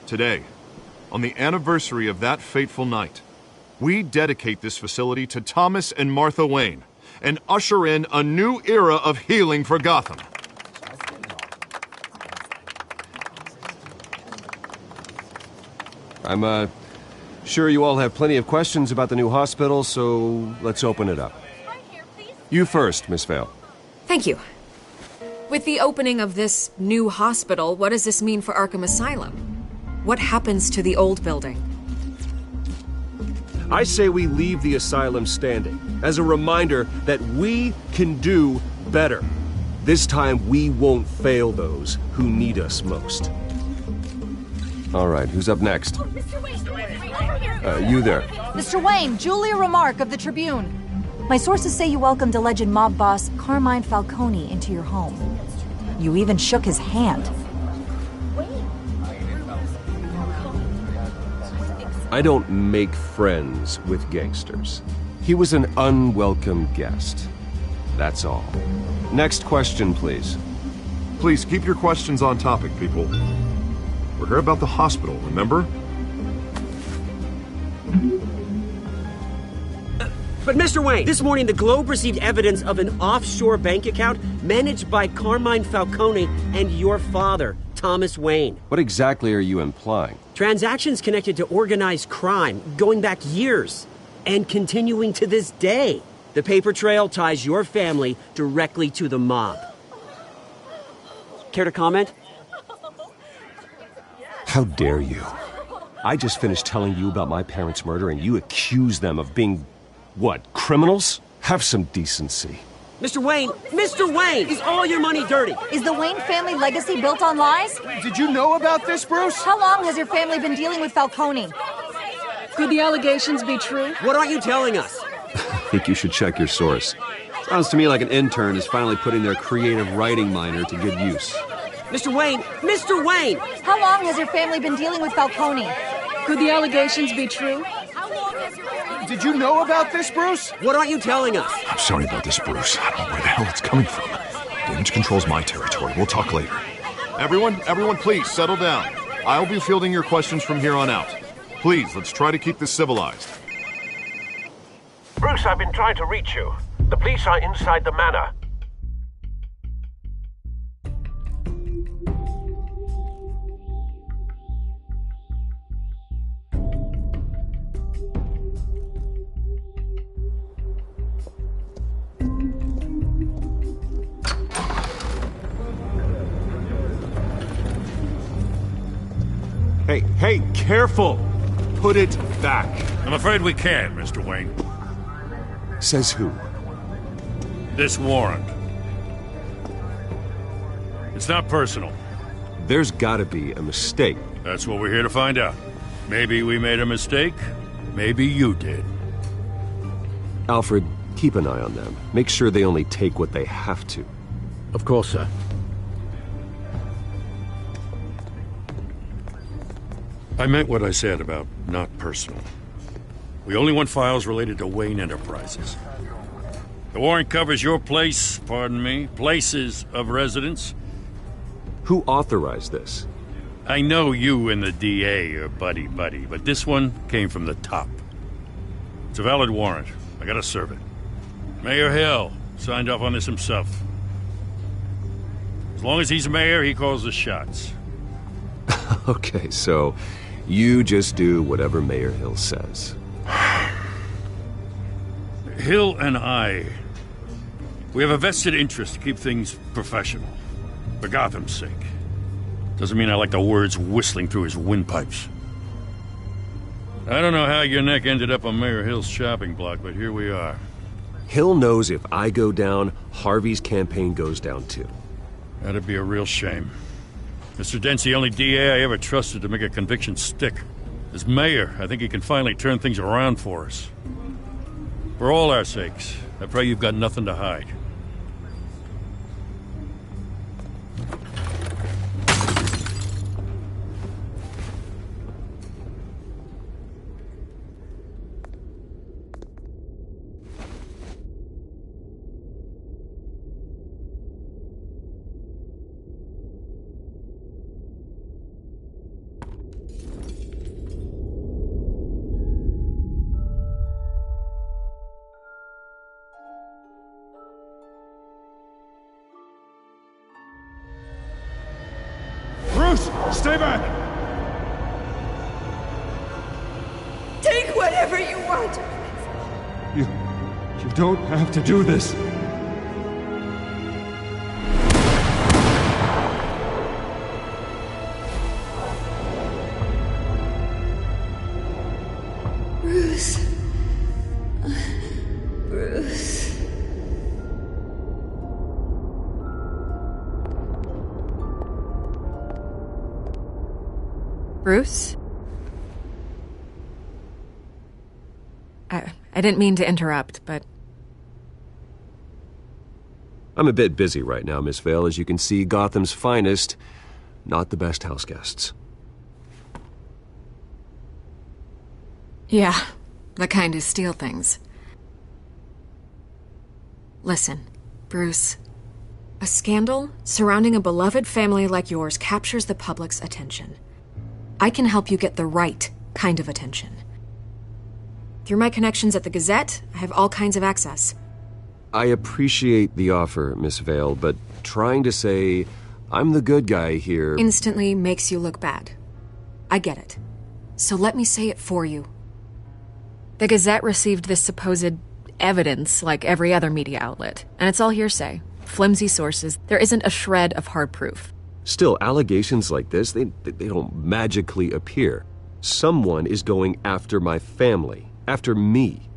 Today, on the anniversary of that fateful night, we dedicate this facility to Thomas and Martha Wayne and usher in a new era of healing for Gotham. I'm sure you all have plenty of questions about the new hospital, so let's open it up. You first, Miss Vale. Thank you. With the opening of this new hospital, what does this mean for Arkham Asylum? What happens to the old building? I say we leave the asylum standing as a reminder that we can do better. This time we won't fail those who need us most. All right, who's up next? You there. Mr. Wayne, Julia Remark of the Tribune. My sources say you welcomed alleged mob boss Carmine Falcone into your home. You even shook his hand. I don't make friends with gangsters. He was an unwelcome guest. That's all. Next question, please. Please keep your questions on topic, people. We're here about the hospital, remember? But Mr. Wayne, this morning the Globe received evidence of an offshore bank account managed by Carmine Falcone and your father, Thomas Wayne. What exactly are you implying? Transactions connected to organized crime, going back years, and continuing to this day. The paper trail ties your family directly to the mob. Care to comment? How dare you? I just finished telling you about my parents' murder and you accuse them of being, what, criminals? Have some decency. Mr. Wayne, is all your money dirty? Is the Wayne family legacy built on lies? Did you know about this, Bruce? How long has your family been dealing with Falcone? Could the allegations be true? What aren't you telling us? I think you should check your source. Sounds to me like an intern is finally putting their creative writing minor to good use. Mr. Wayne! How long has your family been dealing with Falcone? Could the allegations be true? Did you know about this, Bruce? What aren't you telling us? I'm sorry about this, Bruce. I don't know where the hell it's coming from. Damage control's my territory. We'll talk later. Everyone, please, settle down. I'll be fielding your questions from here on out. Please, let's try to keep this civilized. Bruce, I've been trying to reach you. The police are inside the manor. Hey, careful! Put it back. I'm afraid we can't, Mr. Wayne. Says who? This warrant. It's not personal. There's gotta be a mistake. That's what we're here to find out. Maybe we made a mistake. Maybe you did. Alfred, keep an eye on them. Make sure they only take what they have to. Of course, sir. I meant what I said about not personal. We only want files related to Wayne Enterprises. The warrant covers your places of residence. Who authorized this? I know you and the DA are buddy-buddy, but this one came from the top. It's a valid warrant. I gotta serve it. Mayor Hill signed off on this himself. As long as he's mayor, he calls the shots. Okay, so you just do whatever Mayor Hill says. Hill and I, we have a vested interest to keep things professional. For Gotham's sake. Doesn't mean I like the words whistling through his windpipes. I don't know how your neck ended up on Mayor Hill's shopping block, but here we are. Hill knows if I go down, Harvey's campaign goes down too. That'd be a real shame. Mr. Dent's the only DA I ever trusted to make a conviction stick. As mayor, I think he can finally turn things around for us. For all our sakes, I pray you've got nothing to hide. Stay back! Take whatever you want! You don't have to do this. Bruce. Bruce. Bruce? I didn't mean to interrupt, but... I'm a bit busy right now, Miss Vale. As you can see, Gotham's finest, not the best house guests. Yeah, the kind who steal things. Listen, Bruce. A scandal surrounding a beloved family like yours captures the public's attention. I can help you get the right kind of attention. Through my connections at the Gazette, I have all kinds of access. I appreciate the offer, Miss Vale, but trying to say I'm the good guy here... instantly makes you look bad. I get it. So let me say it for you. The Gazette received this supposed evidence like every other media outlet, and it's all hearsay. Flimsy sources. There isn't a shred of hard proof. Still, allegations like this, they don't magically appear. Someone is going after my family, after me.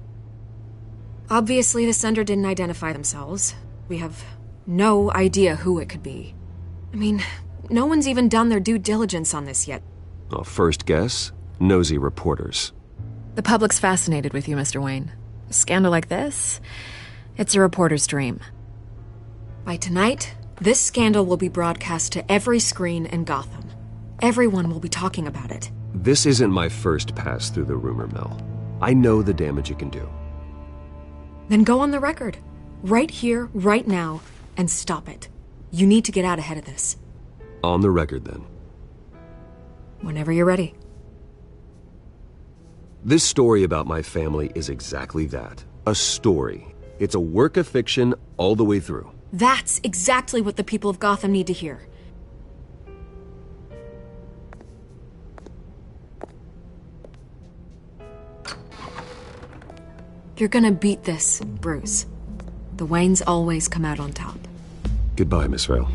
Obviously, the sender didn't identify themselves. We have no idea who it could be. I mean, no one's even done their due diligence on this yet. Well, first guess, nosy reporters. The public's fascinated with you, Mr. Wayne. A scandal like this, it's a reporter's dream. By tonight, this scandal will be broadcast to every screen in Gotham. Everyone will be talking about it. This isn't my first pass through the rumor mill. I know the damage it can do. Then go on the record. Right here, right now, and stop it. You need to get out ahead of this. On the record, then. Whenever you're ready. This story about my family is exactly that. A story. It's a work of fiction all the way through. That's exactly what the people of Gotham need to hear. You're gonna beat this, Bruce. The Waynes always come out on top. Goodbye, Miss Vale.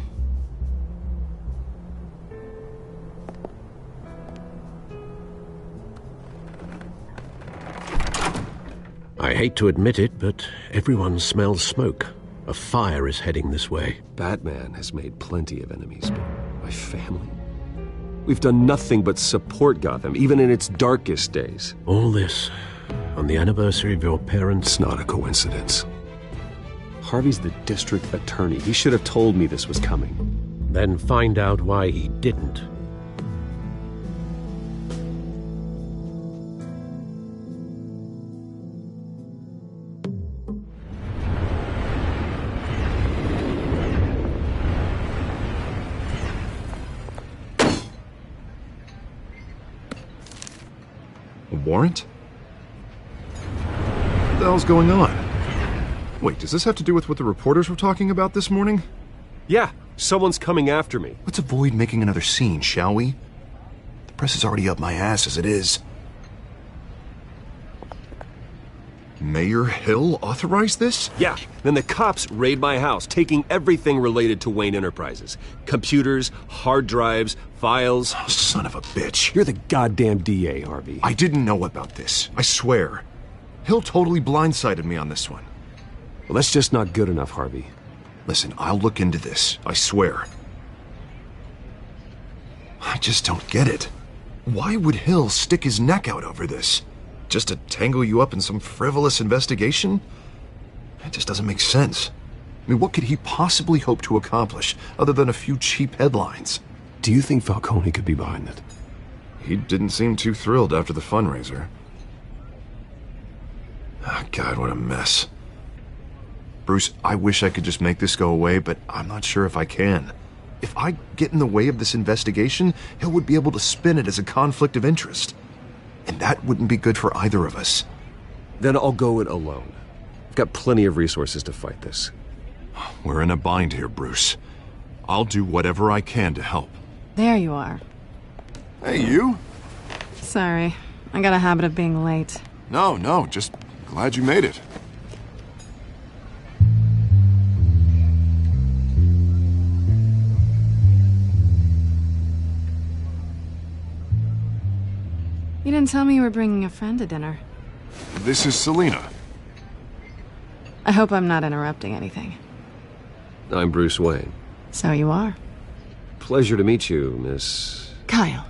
hate to admit it, but everyone smells smoke. A fire is heading this way. Batman has made plenty of enemies, but my family? We've done nothing but support Gotham, even in its darkest days. All this on the anniversary of your parents'... It's not a coincidence. Harvey's the district attorney. He should have told me this was coming. Then find out why he didn't. A warrant? What the hell's going on? Wait, does this have to do with what the reporters were talking about this morning? Yeah, someone's coming after me. Let's avoid making another scene, shall we? The press is already up my ass as it is. Mayor Hill authorized this? Yeah, then the cops raid my house, taking everything related to Wayne Enterprises. Computers, hard drives, files. Oh, son of a bitch. You're the goddamn DA, Harvey. I didn't know about this, I swear. Hill totally blindsided me on this one. Well, that's just not good enough, Harvey. Listen, I'll look into this, I swear. I just don't get it. Why would Hill stick his neck out over this? Just to tangle you up in some frivolous investigation? It just doesn't make sense. I mean, what could he possibly hope to accomplish other than a few cheap headlines? Do you think Falcone could be behind it? He didn't seem too thrilled after the fundraiser. Oh, God, what a mess. Bruce, I wish I could just make this go away, but I'm not sure if I can. If I get in the way of this investigation, Hill would be able to spin it as a conflict of interest. And that wouldn't be good for either of us. Then I'll go it alone. I've got plenty of resources to fight this. We're in a bind here, Bruce. I'll do whatever I can to help. There you are. Hey, you? Sorry, I got a habit of being late. No, just glad you made it. You didn't tell me you were bringing a friend to dinner. This is Selina. I hope I'm not interrupting anything. I'm Bruce Wayne. So you are. Pleasure to meet you, Miss... Kyle.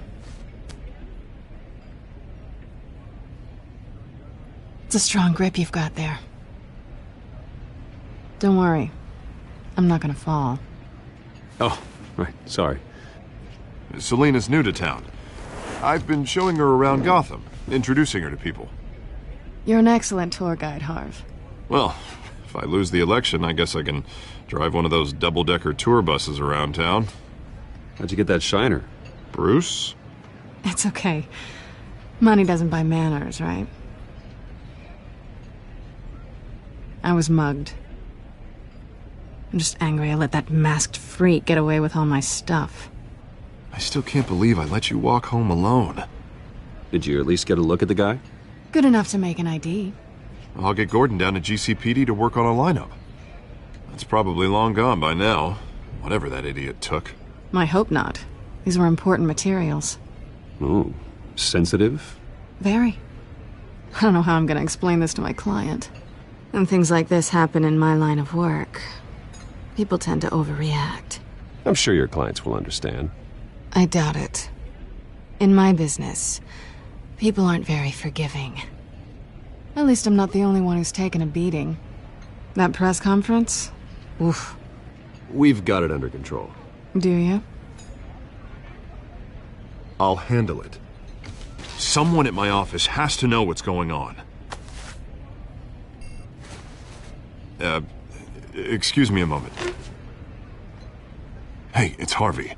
It's a strong grip you've got there. Don't worry. I'm not gonna fall. Oh, right, sorry. Selina's new to town. I've been showing her around Gotham, introducing her to people. You're an excellent tour guide, Harv. Well, if I lose the election, I guess I can drive one of those double-decker tour buses around town. How'd you get that shiner? Bruce? It's okay. Money doesn't buy manners, right? I was mugged. I'm just angry I let that masked freak get away with all my stuff. I still can't believe I let you walk home alone. Did you at least get a look at the guy? Good enough to make an ID. I'll get Gordon down to GCPD to work on a lineup. That's probably long gone by now, whatever that idiot took. I hope not. These were important materials. Ooh, sensitive? Very. I don't know how I'm going to explain this to my client. When things like this happen in my line of work, people tend to overreact. I'm sure your clients will understand. I doubt it. In my business, people aren't very forgiving. At least I'm not the only one who's taken a beating. That press conference? Oof. We've got it under control. Do you? I'll handle it. Someone at my office has to know what's going on. Excuse me a moment. Hey, it's Harvey.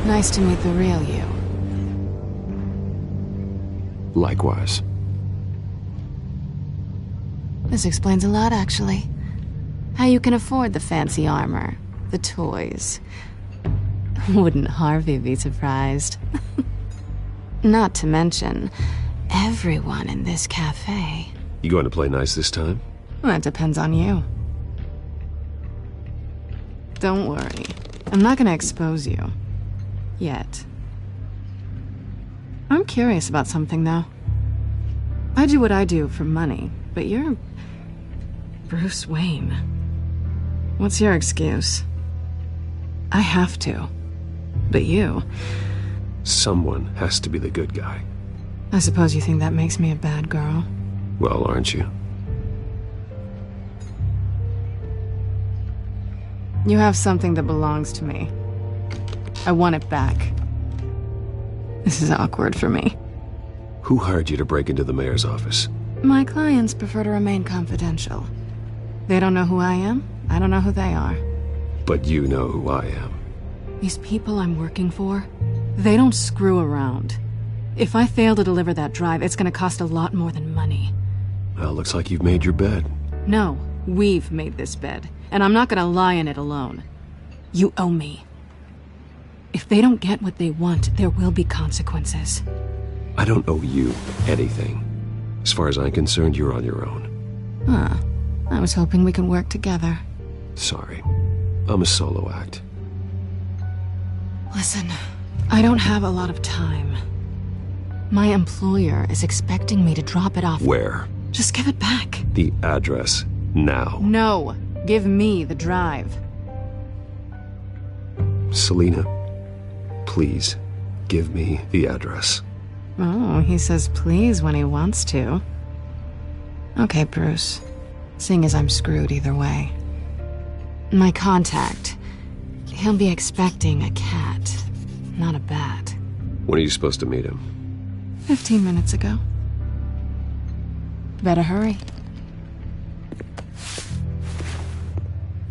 Nice to meet the real you. Likewise. This explains a lot, actually. How you can afford the fancy armor, the toys. Wouldn't Harvey be surprised? Not to mention, everyone in this cafe. You going to play nice this time? Well, that depends on you. Don't worry. I'm not gonna expose you. Yet. I'm curious about something, though. I do what I do for money, but you're Bruce Wayne. What's your excuse? I have to. But you... Someone has to be the good guy. I suppose you think that makes me a bad girl? Well, aren't you? You have something that belongs to me. I want it back. This is awkward for me. Who hired you to break into the mayor's office? My clients prefer to remain confidential. They don't know who I am. I don't know who they are. But you know who I am. These people I'm working for, they don't screw around. If I fail to deliver that drive, it's gonna cost a lot more than money. Well, looks like you've made your bed. No, we've made this bed, and I'm not gonna lie in it alone. You owe me. If they don't get what they want, there will be consequences. I don't owe you anything. As far as I'm concerned, you're on your own. Huh. I was hoping we could work together. Sorry. I'm a solo act. Listen, I don't have a lot of time. My employer is expecting me to drop it off. Where? Just give it back. The address, now. No. Give me the drive. Selina, please, give me the address. Oh, he says please when he wants to. Okay, Bruce. Seeing as I'm screwed either way. My contact. He'll be expecting a cat, not a bat. When are you supposed to meet him? 15 minutes ago. Better hurry.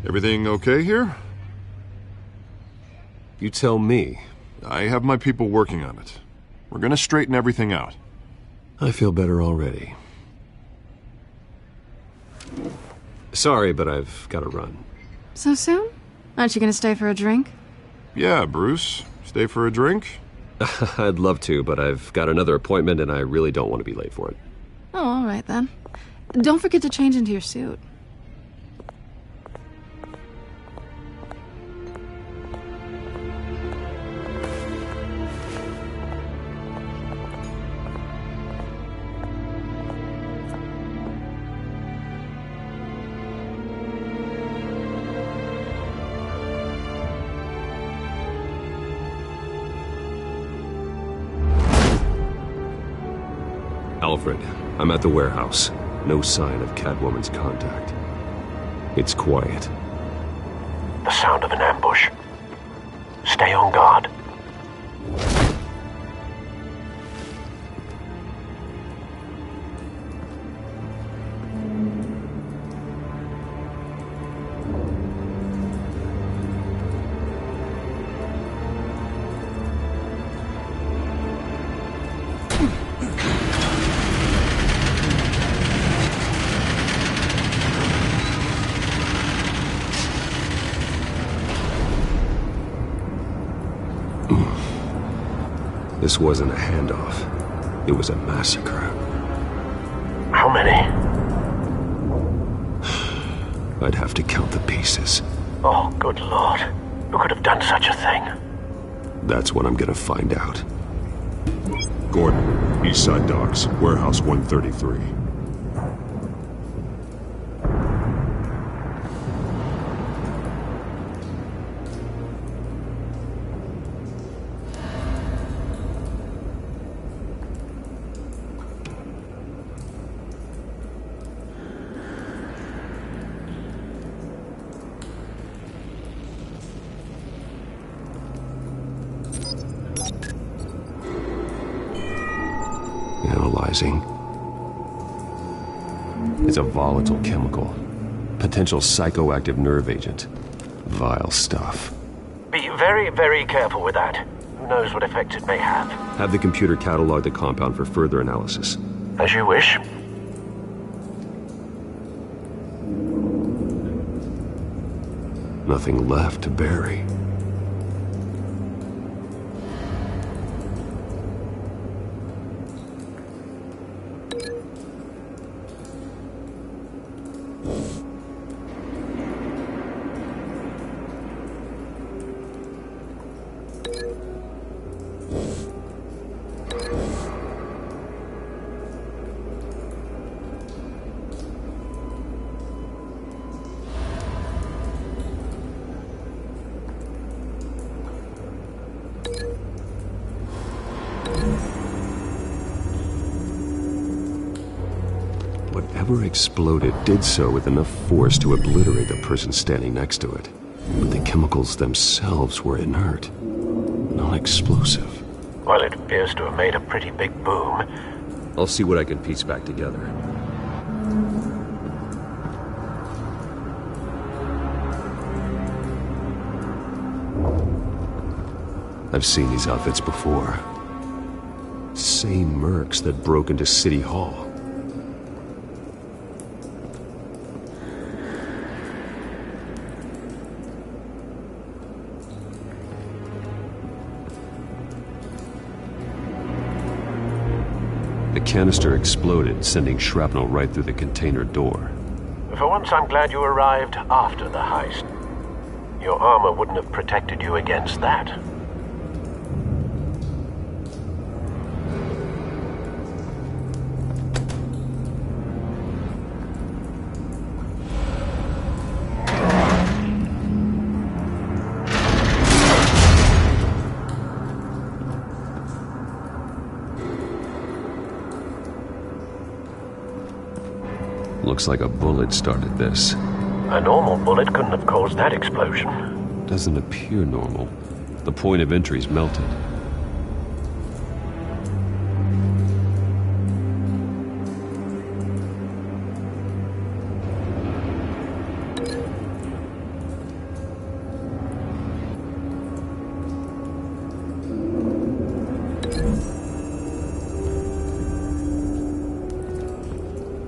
Everything okay here? You tell me. I have my people working on it. We're gonna straighten everything out. I feel better already. Sorry, but I've got to run. So soon? Aren't you gonna stay for a drink? Yeah, Bruce. Stay for a drink? I'd love to, but I've got another appointment and I really don't want to be late for it. Oh, all right then. Don't forget to change into your suit. Alfred, I'm at the warehouse. No sign of Catwoman's contact. It's quiet. The sound of an ambush. Stay on guard. This wasn't a handoff. It was a massacre. How many? I'd have to count the pieces. Oh, good Lord. Who could have done such a thing? That's what I'm gonna find out. Gordon, Eastside Docks, Warehouse 133. Analyzing. It's a volatile chemical. Potential psychoactive nerve agent. Vile stuff. Be very, very careful with that. Who knows what effects it may have. Have the computer catalog the compound for further analysis. As you wish. Nothing left to bury. Whatever exploded did so with enough force to obliterate the person standing next to it. But the chemicals themselves were inert, non-explosive. Well, it appears to have made a pretty big boom. I'll see what I can piece back together. I've seen these outfits before. Same mercs that broke into City Hall. The canister exploded, sending shrapnel right through the container door. For once, I'm glad you arrived after the heist. Your armor wouldn't have protected you against that. Looks like a bullet started this. A normal bullet couldn't have caused that explosion. Doesn't appear normal. The point of entry's melted.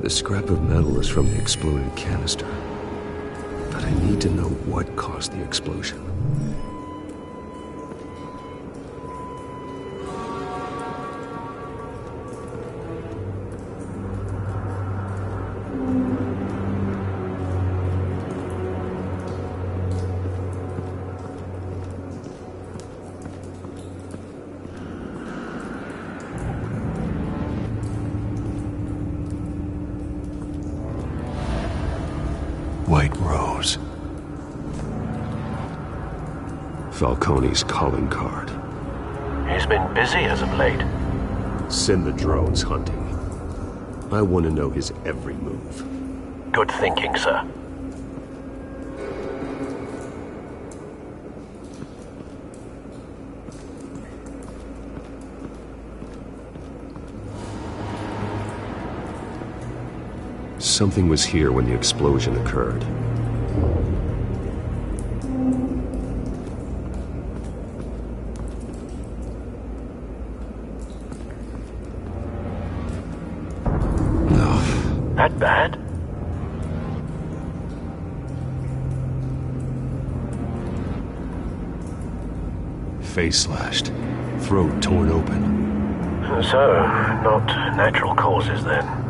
The scrap of metal is from the exploded canister. But I need to know what caused the explosion. White Rose. Falcone's calling card. He's been busy as of late. Send the drones hunting. I want to know his every move. Good thinking, sir. Something was here when the explosion occurred. No. That bad? Face slashed. Throat torn open. So, not natural causes then.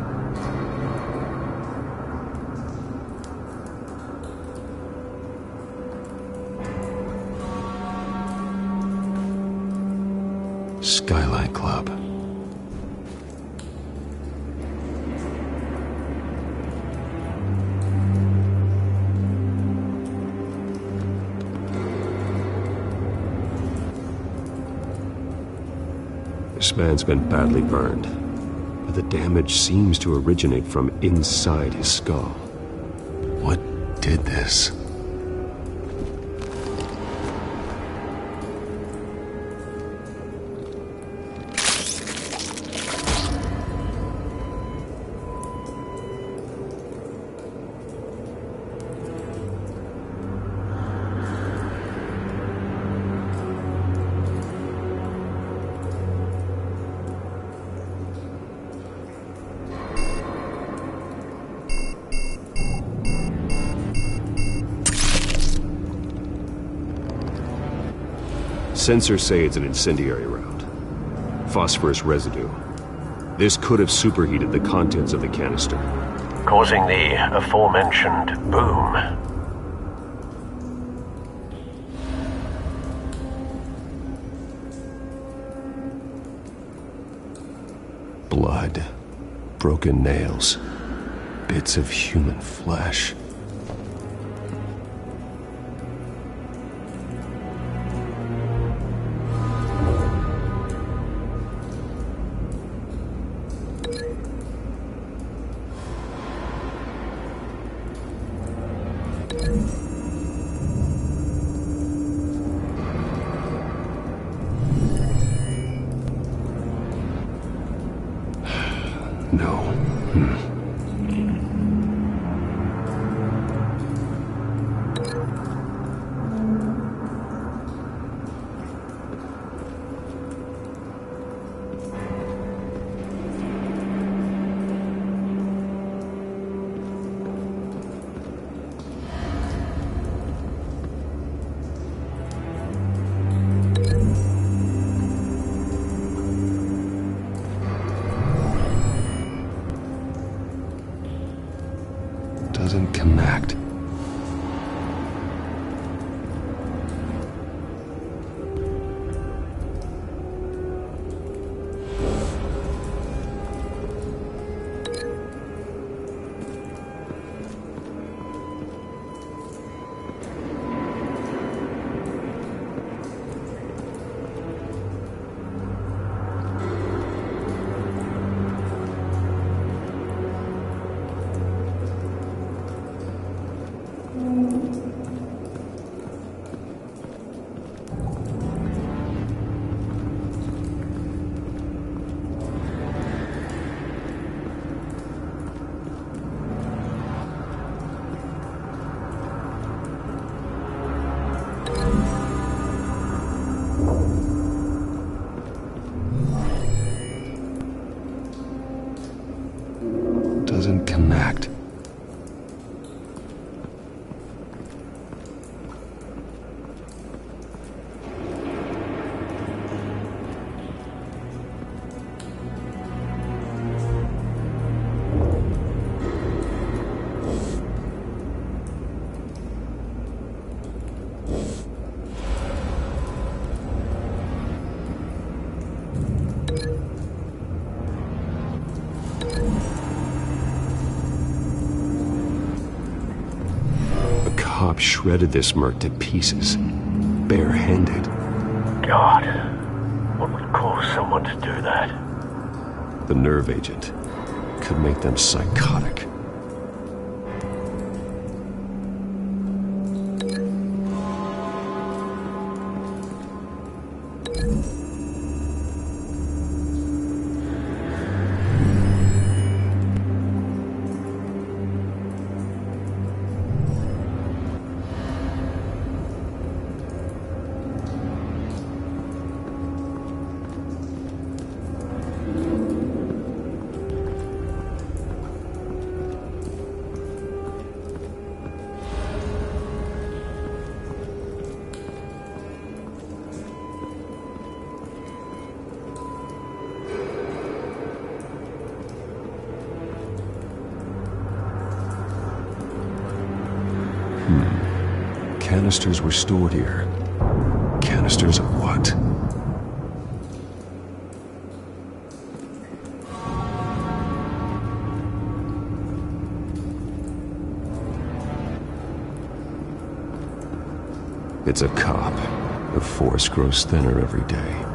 Skyline Club. This man's been badly burned, but the damage seems to originate from inside his skull. What did this? Sensors say it's an incendiary round. Phosphorus residue. This could have superheated the contents of the canister, causing the aforementioned boom. Blood, broken nails, bits of human flesh. No. Doesn't connect. Doesn't connect. Shredded this merc to pieces, barehanded. God, what would cause someone to do that? The nerve agent could make them psychotic. Canisters were stored here. Canisters of what? It's a cop. The force grows thinner every day.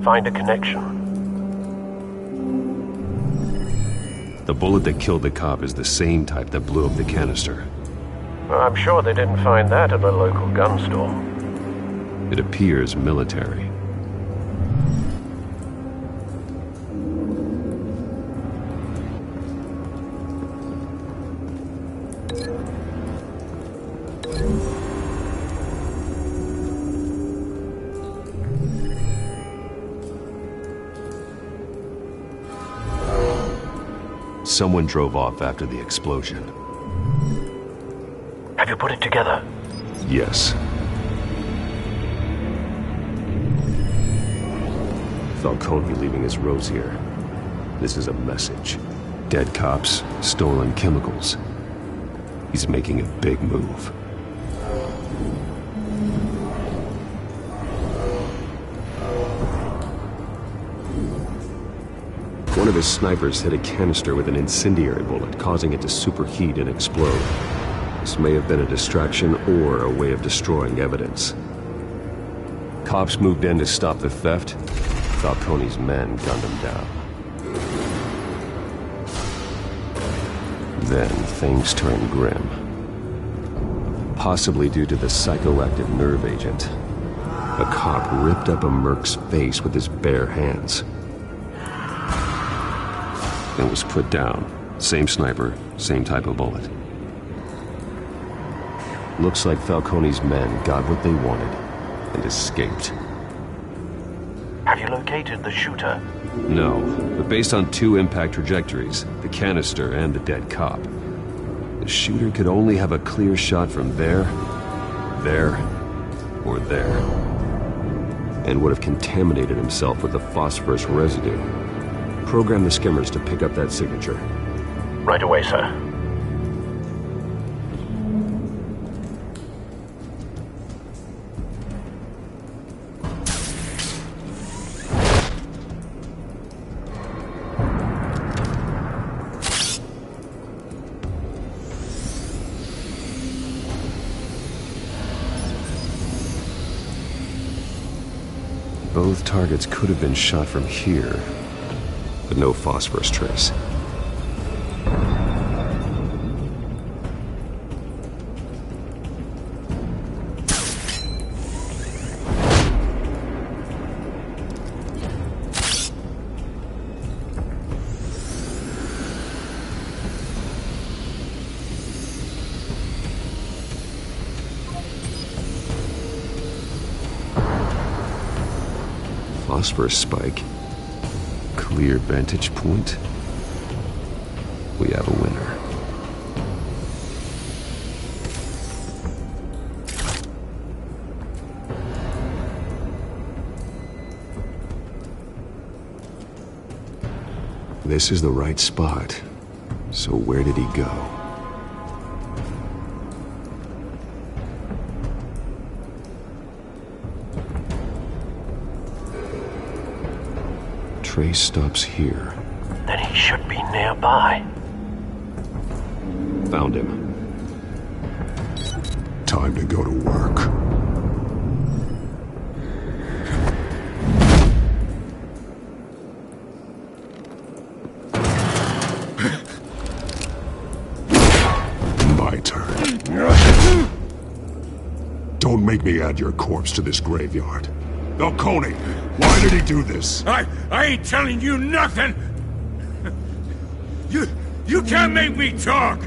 Find a connection. The bullet that killed the cop is the same type that blew up the canister. Well, I'm sure they didn't find that at a local gun store. It appears military. Someone drove off after the explosion. Have you put it together? Yes. Falcone leaving his rose here. This is a message. Dead cops, stolen chemicals. He's making a big move. One of his snipers hit a canister with an incendiary bullet, causing it to superheat and explode. This may have been a distraction or a way of destroying evidence. Cops moved in to stop the theft. Falcone's men gunned him down. Then things turned grim. Possibly due to the psychoactive nerve agent. A cop ripped up a merc's face with his bare hands. Then was put down. Same sniper, same type of bullet. Looks like Falcone's men got what they wanted and escaped. Have you located the shooter? No, but based on two impact trajectories, the canister and the dead cop, the shooter could only have a clear shot from there, or there, and would have contaminated himself with the phosphorus residue. Program the skimmers to pick up that signature. Right away, sir. Both targets could have been shot from here, but no phosphorus trace. Phosphorus spike. Clear vantage point. We have a winner. This is the right spot. So where did he go? Trace stops here. Then he should be nearby. Found him. Time to go to work. My turn. Don't make me add your corpse to this graveyard. Falcone, why did he do this? I ain't telling you nothing! You can't make me talk!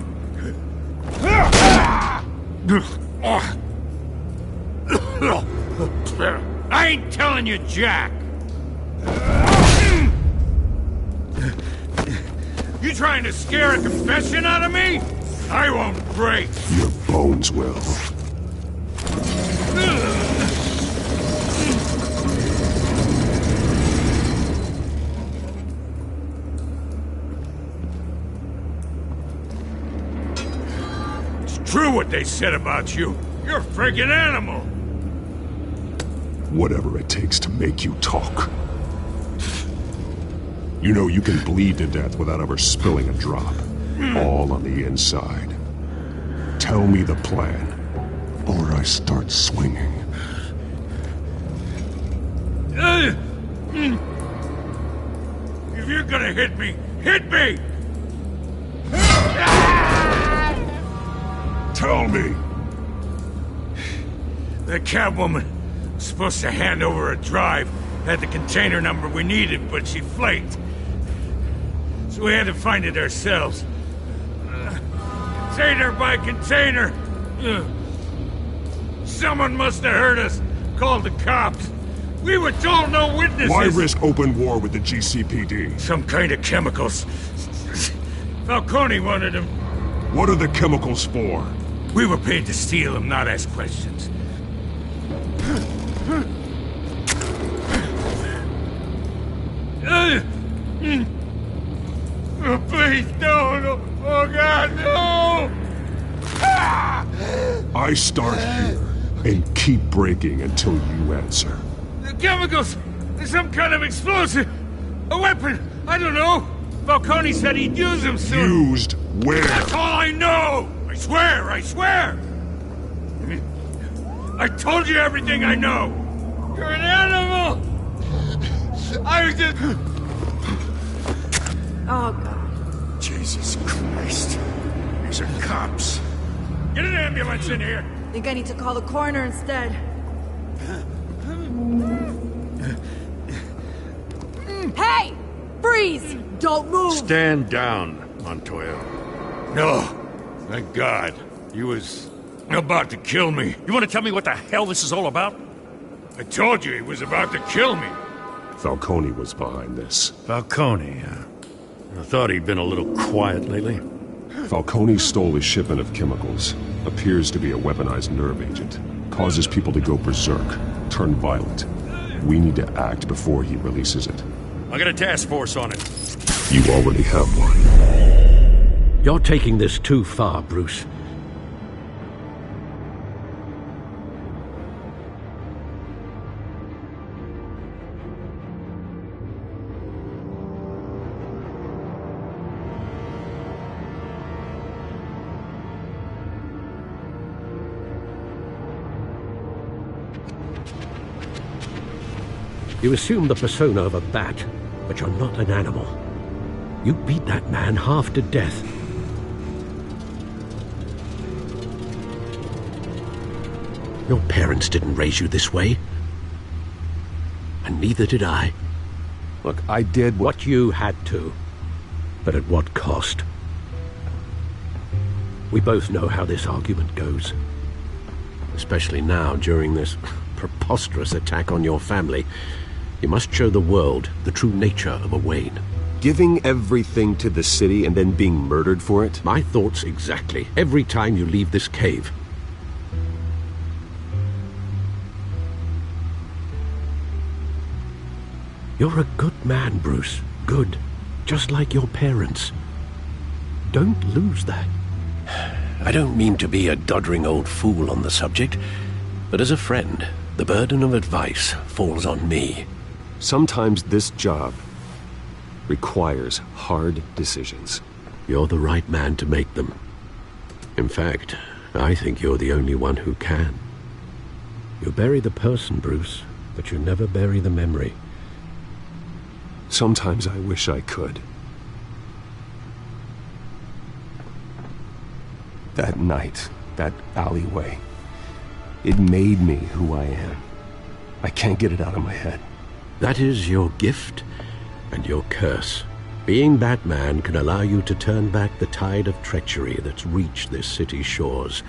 I ain't telling you jack! You trying to scare a confession out of me? I won't break! Your bones will. true what they said about you. You're a friggin' animal. Whatever it takes to make you talk. You know you can bleed to death without ever spilling a drop. All on the inside. Tell me the plan, or I start swinging. If you're gonna hit me, hit me! Tell me! The Catwoman was supposed to hand over a drive, had the container number we needed, but she flaked. So we had to find it ourselves. Container by container! Someone must have heard us, called the cops. We were told no witnesses! Why risk open war with the GCPD? Some kind of chemicals. Falcone wanted them. What are the chemicals for? We were paid to steal them, not ask questions. Oh, please, no! Oh, God, no! I start here and keep breaking until you answer. The chemicals! There's some kind of explosive! A weapon! I don't know! Falcone said he'd use them soon! Used where? That's all I know! I swear! I swear! I told you everything I know! You're an animal! I was just... Oh, God. Jesus Christ. These are cops. Get an ambulance in here! I think I need to call the coroner instead. Hey! Freeze! Don't move! Stand down, Montoya. No. Thank God. He was about to kill me. You want to tell me what the hell this is all about? I told you he was about to kill me. Falcone was behind this. Falcone, I thought he'd been a little quiet lately. Falcone stole a shipment of chemicals. Appears to be a weaponized nerve agent. Causes people to go berserk, turn violent. We need to act before he releases it. I got a task force on it. You already have one. You're taking this too far, Bruce. You assume the persona of a bat, but you're not an animal. You beat that man half to death. Your parents didn't raise you this way. And neither did I. Look, I did what you had to. But at what cost? We both know how this argument goes. Especially now, during this preposterous attack on your family. You must show the world the true nature of a Wayne. Giving everything to the city and then being murdered for it? My thoughts exactly. Every time you leave this cave. You're a good man, Bruce. Good. Just like your parents. Don't lose that. I don't mean to be a doddering old fool on the subject, but as a friend, the burden of advice falls on me. Sometimes this job requires hard decisions. You're the right man to make them. In fact, I think you're the only one who can. You bury the person, Bruce, but you never bury the memory. Sometimes I wish I could. That night, that alleyway, it made me who I am. I can't get it out of my head. That is your gift and your curse. Being Batman can allow you to turn back the tide of treachery that's reached this city's shores,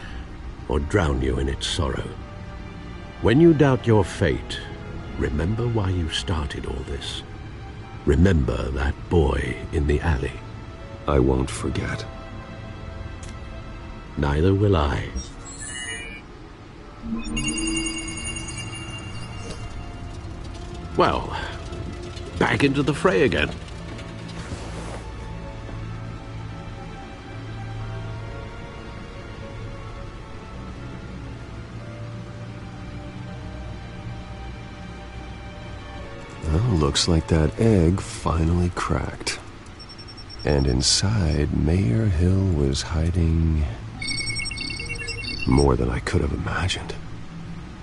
or drown you in its sorrow. When you doubt your fate, remember why you started all this. Remember that boy in the alley. I won't forget. Neither will I. Well, back into the fray again. Well, looks like that egg finally cracked. And inside, Mayor Hill was hiding more than I could have imagined.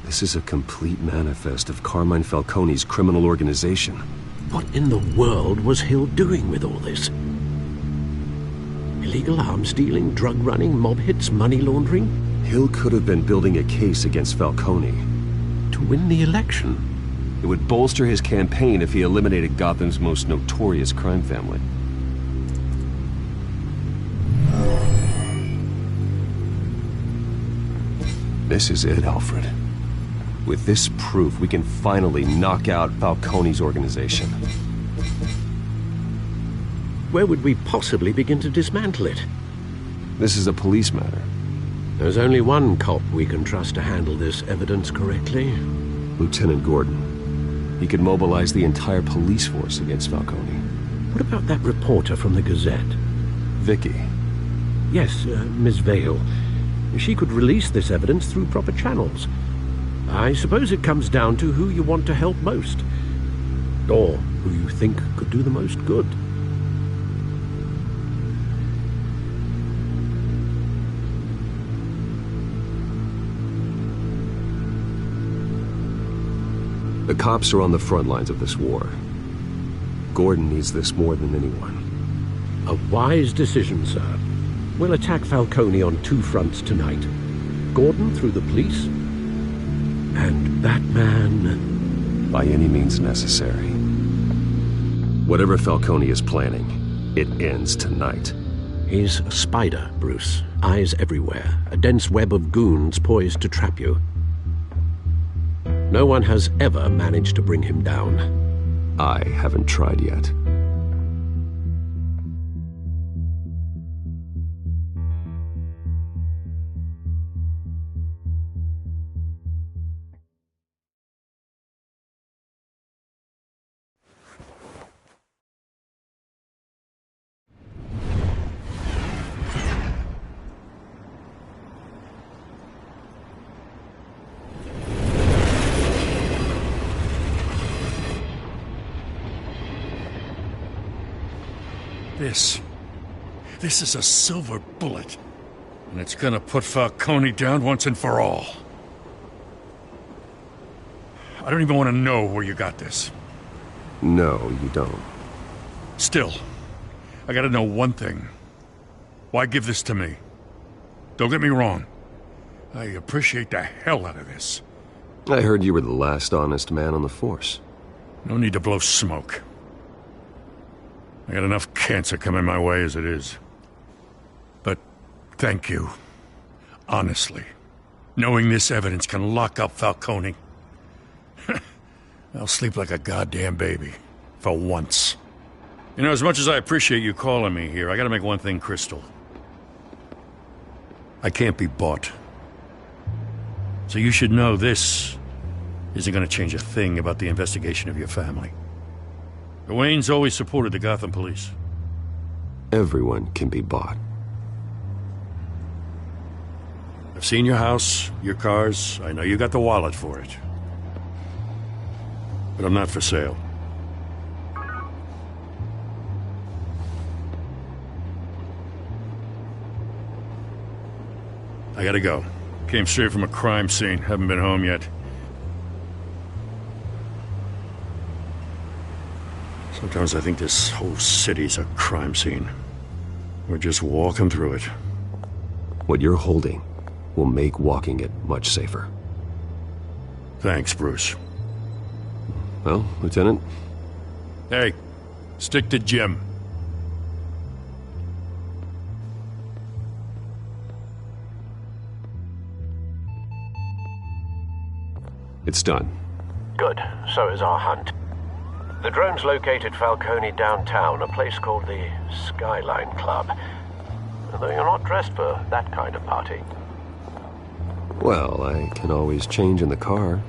This is a complete manifest of Carmine Falcone's criminal organization. What in the world was Hill doing with all this? Illegal arms dealing, drug running, mob hits, money laundering? Hill could have been building a case against Falcone. To win the election? It would bolster his campaign if he eliminated Gotham's most notorious crime family. This is it, Alfred. With this proof, we can finally knock out Falcone's organization. Where would we possibly begin to dismantle it? This is a police matter. There's only one cop we can trust to handle this evidence correctly. Lieutenant Gordon. He could mobilize the entire police force against Falcone. What about that reporter from the Gazette? Vicky. Yes, Miss Vale. She could release this evidence through proper channels. I suppose it comes down to who you want to help most. Or who you think could do the most good. The cops are on the front lines of this war. Gordon needs this more than anyone. A wise decision, sir. We'll attack Falcone on two fronts tonight. Gordon through the police, and Batman... by any means necessary. Whatever Falcone is planning, it ends tonight. He's a spider, Bruce. Eyes everywhere. A dense web of goons poised to trap you. No one has ever managed to bring him down. I haven't tried yet. This is a silver bullet. And it's gonna put Falcone down once and for all. I don't even want to know where you got this. No, you don't. Still, I gotta know one thing. Why give this to me? Don't get me wrong. I appreciate the hell out of this. I heard you were the last honest man on the force. No need to blow smoke. I got enough cancer coming my way as it is. But thank you. Honestly. Knowing this evidence can lock up Falcone. I'll sleep like a goddamn baby. For once. You know, as much as I appreciate you calling me here, I gotta make one thing crystal. I can't be bought. So you should know this isn't gonna change a thing about the investigation of your family. The Waynes always supported the Gotham police. Everyone can be bought. I've seen your house, your cars. I know you got the wallet for it. But I'm not for sale. I gotta go. Came straight from a crime scene. Haven't been home yet. Sometimes I think this whole city's a crime scene. We're just walking through it. What you're holding will make walking it much safer. Thanks, Bruce. Well, Lieutenant? Hey, stick to Jim. It's done. Good. So is our hunt. The drones located Falcone downtown, a place called the Skyline Club. Although you're not dressed for that kind of party. Well, I can always change in the car.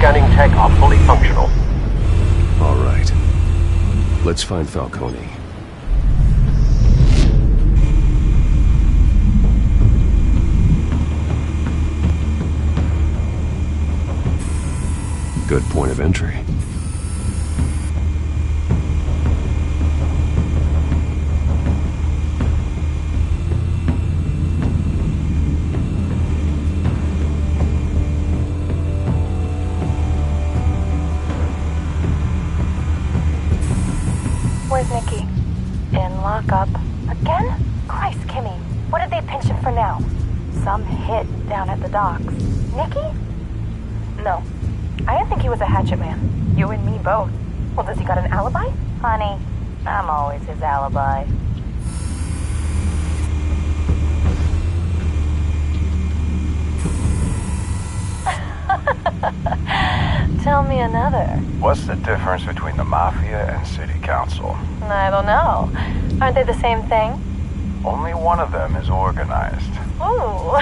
scanning tech are fully functional. All right. Let's find Falcone. Good point of entry. Where's Nikki? In lockup. Again? Christ, Kimmy. What did they pinch him for now? Some hit down at the docks. Nikki? No. I didn't think he was a hatchet man. You and me both. Well, does he got an alibi? Honey, I'm always his alibi. Tell me another. What's the difference between the Mafia and City Council? I don't know. Aren't they the same thing? Only one of them is organized. Ooh.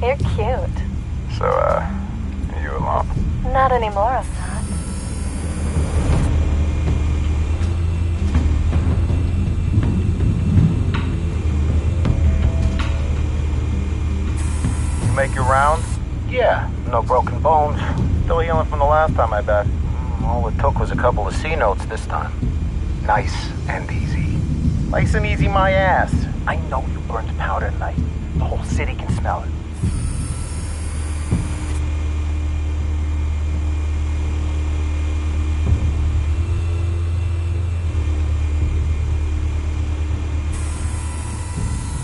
You're cute. So, you alone? Not anymore, Assad. You make your rounds? Yeah, no broken bones. Still healing from the last time, I bet. All it took was a couple of C notes this time. Nice and easy. Nice and easy, my ass. I know you burned powder tonight. The whole city can smell it.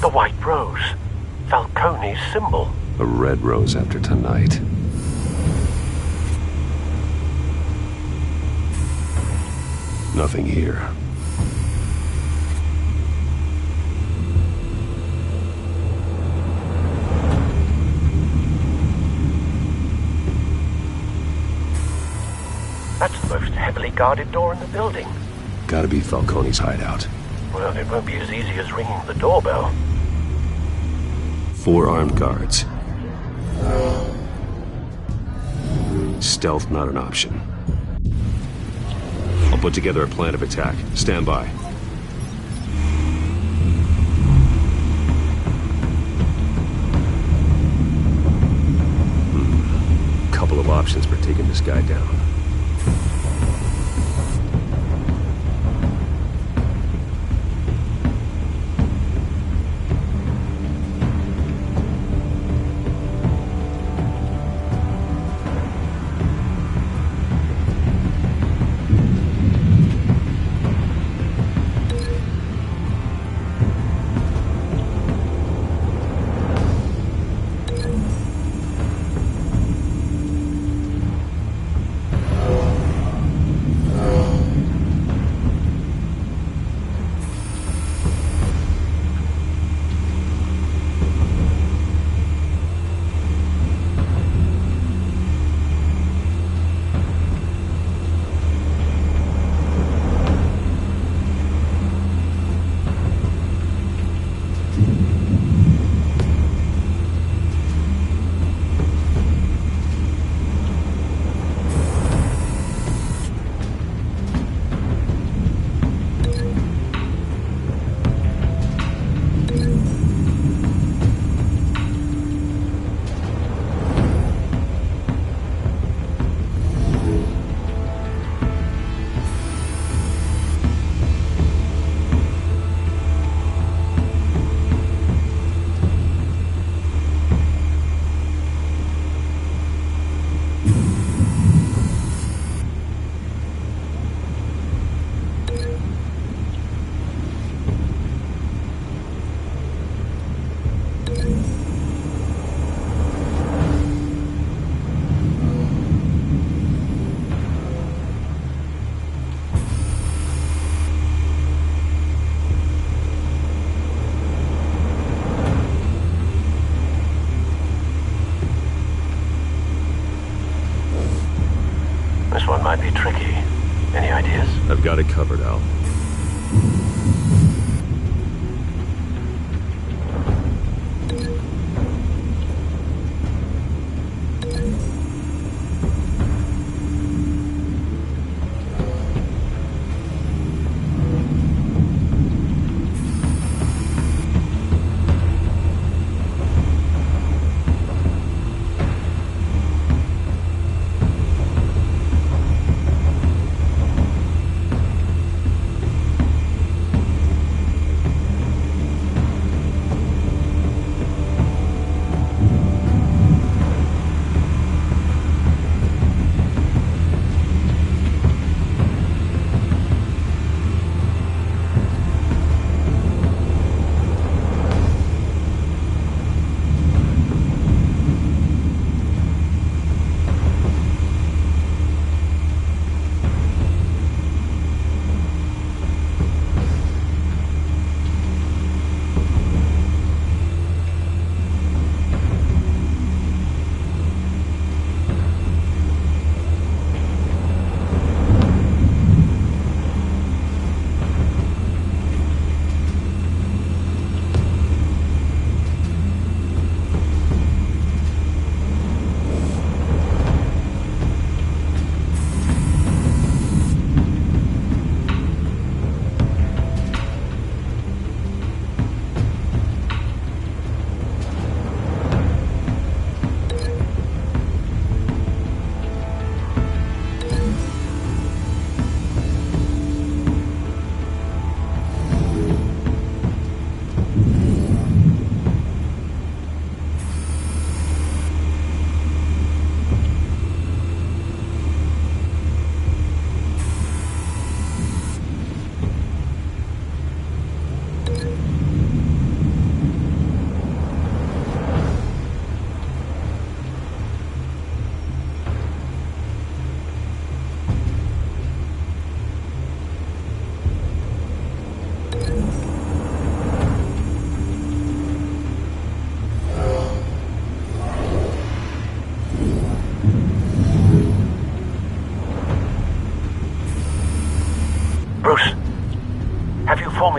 The white rose. Falcone's symbol. A red rose after tonight. Nothing here. That's the most heavily guarded door in the building. Gotta be Falcone's hideout. Well, it won't be as easy as ringing the doorbell. 4 armed guards. Stealth not an option. I'll put together a plan of attack. Stand by. Couple of options for taking this guy down. This one might be tricky. Any ideas? I've got it covered, Al.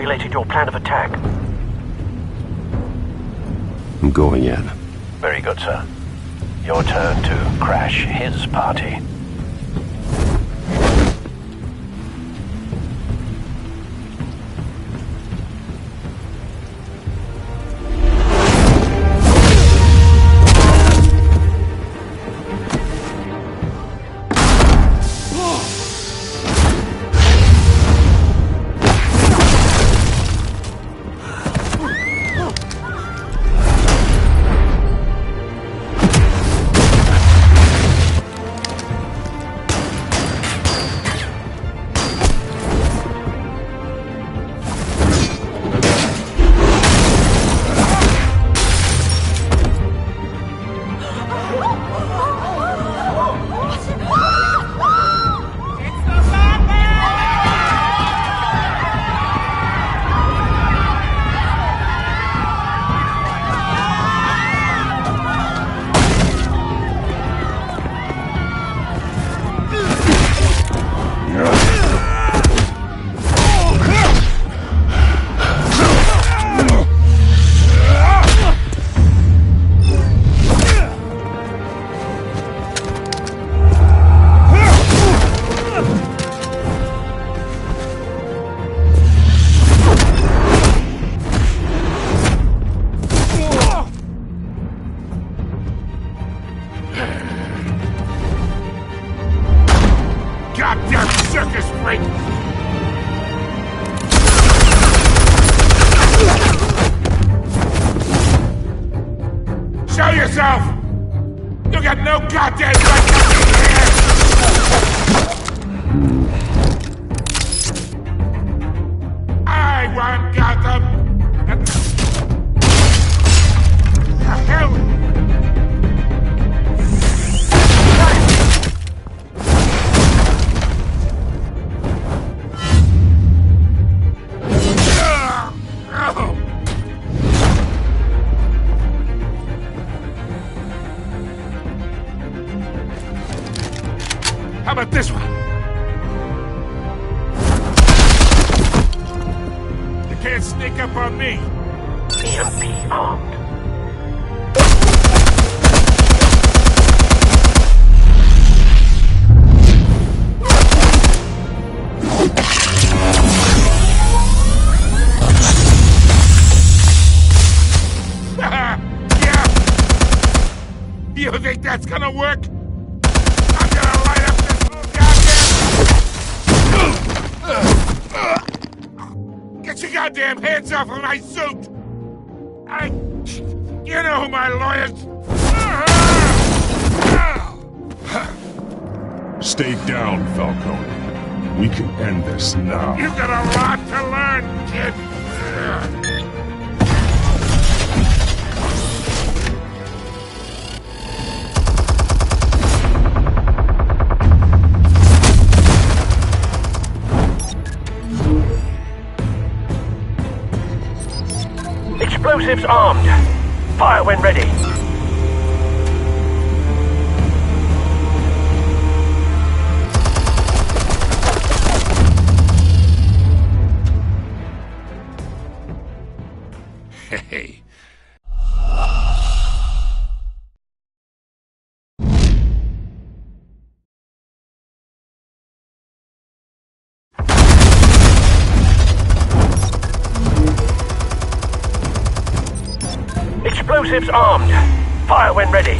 formulated your plan of attack? I'm going in. Very good, sir. Your turn to crash his party. Show yourself! You got no goddamn right to be here! I want Gotham! The hell? How about this one? You can't sneak up on me. EMP armed. Yeah. You think that's gonna work? I'm gonna light up this little goddamn... Get your goddamn hands off of my suit! You know who my lawyers... Stay down, Falcone. We can end this now. You got a lot to learn, kid! Explosives armed. Fire when ready. Hey. Explosives armed. Fire when ready.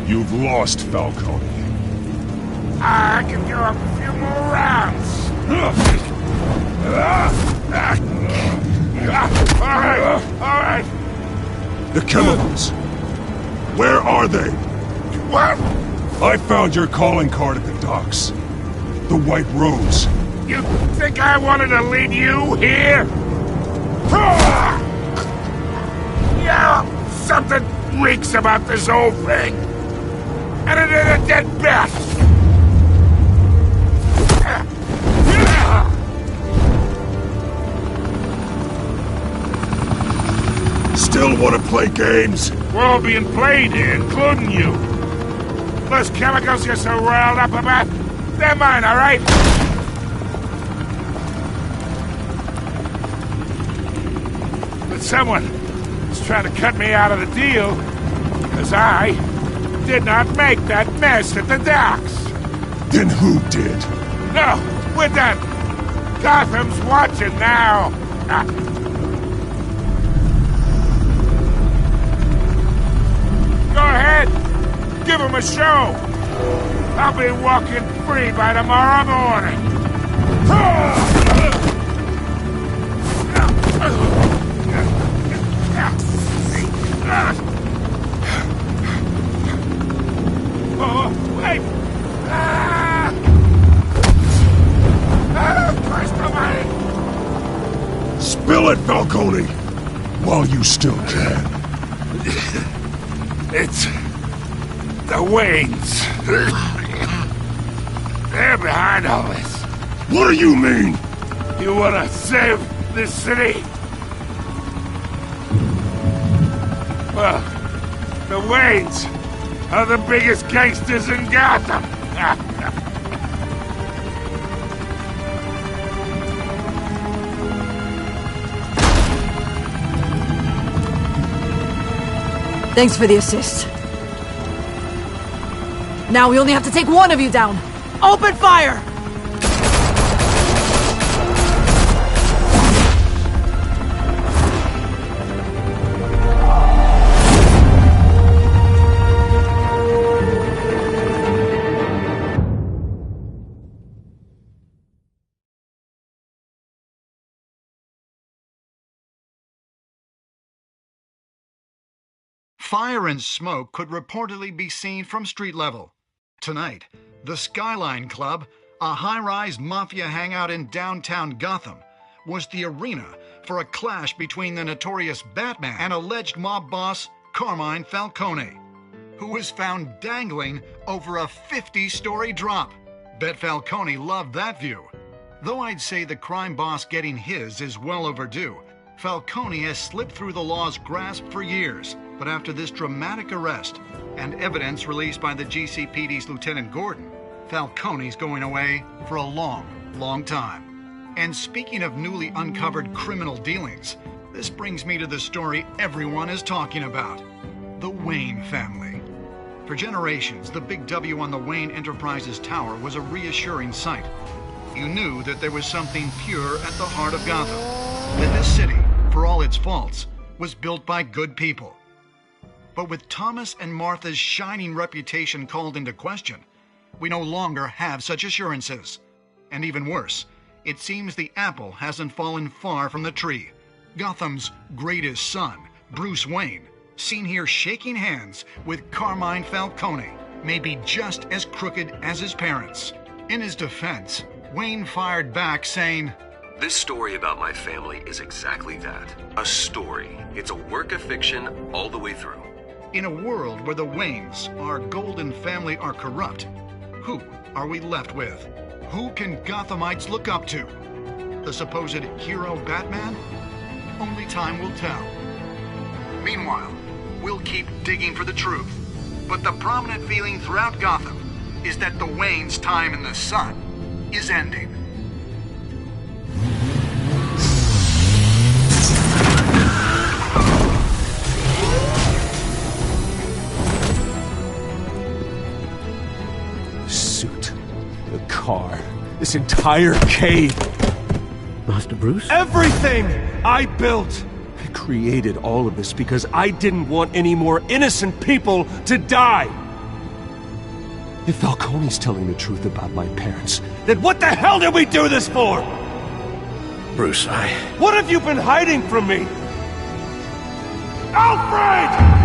You've lost, Falcone. I can go up a few more rounds. All right. The chemicals. Where are they? What? I found your calling card at the docks. The White Rose. You think I wanted to lead you here? Yeah, something reeks about this whole thing. And it is a dead bat. Still want to play games? We're all being played here, including you. Those chemicals you're so riled up about, they're mine, all right? But someone is trying to cut me out of the deal, because I did not make that mess at the docks. Then who did? No, we're done. Gotham's watching now. Go ahead. Give him a show. I'll be walking free by tomorrow morning. Oh, wait! Christ almighty! Spill it, Falcone! While you still can. It's the Waynes. They're behind all this. What do you mean? You want to save this city? Well, the Waynes are the biggest gangsters in Gotham. Thanks for the assist. Now we only have to take one of you down. Open fire! Fire and smoke could reportedly be seen from street level. Tonight, the Skyline Club, a high-rise mafia hangout in downtown Gotham, was the arena for a clash between the notorious Batman and alleged mob boss Carmine Falcone, who was found dangling over a 50-story drop. Bet Falcone loved that view. Though I'd say the crime boss getting his is well overdue, Falcone has slipped through the law's grasp for years. But after this dramatic arrest and evidence released by the GCPD's Lieutenant Gordon, Falcone's going away for a long, long time. And speaking of newly uncovered criminal dealings, this brings me to the story everyone is talking about: the Wayne family. For generations, the big W on the Wayne Enterprises Tower was a reassuring sight. You knew that there was something pure at the heart of Gotham, that this city, for all its faults, was built by good people. But with Thomas and Martha's shining reputation called into question, we no longer have such assurances. And even worse, it seems the apple hasn't fallen far from the tree. Gotham's greatest son, Bruce Wayne, seen here shaking hands with Carmine Falcone, may be just as crooked as his parents. In his defense, Wayne fired back saying, "This story about my family is exactly that. A story. It's a work of fiction all the way through." In a world where the Waynes, our golden family, are corrupt, who are we left with? Who can Gothamites look up to? The supposed hero Batman? Only time will tell. Meanwhile, we'll keep digging for the truth. But the prominent feeling throughout Gotham is that the Waynes' time in the sun is ending. The car. This entire cave. Master Bruce? Everything I built. I created all of this because I didn't want any more innocent people to die. If Falcone's telling the truth about my parents, then what the hell did we do this for? Bruce, What have you been hiding from me? Alfred!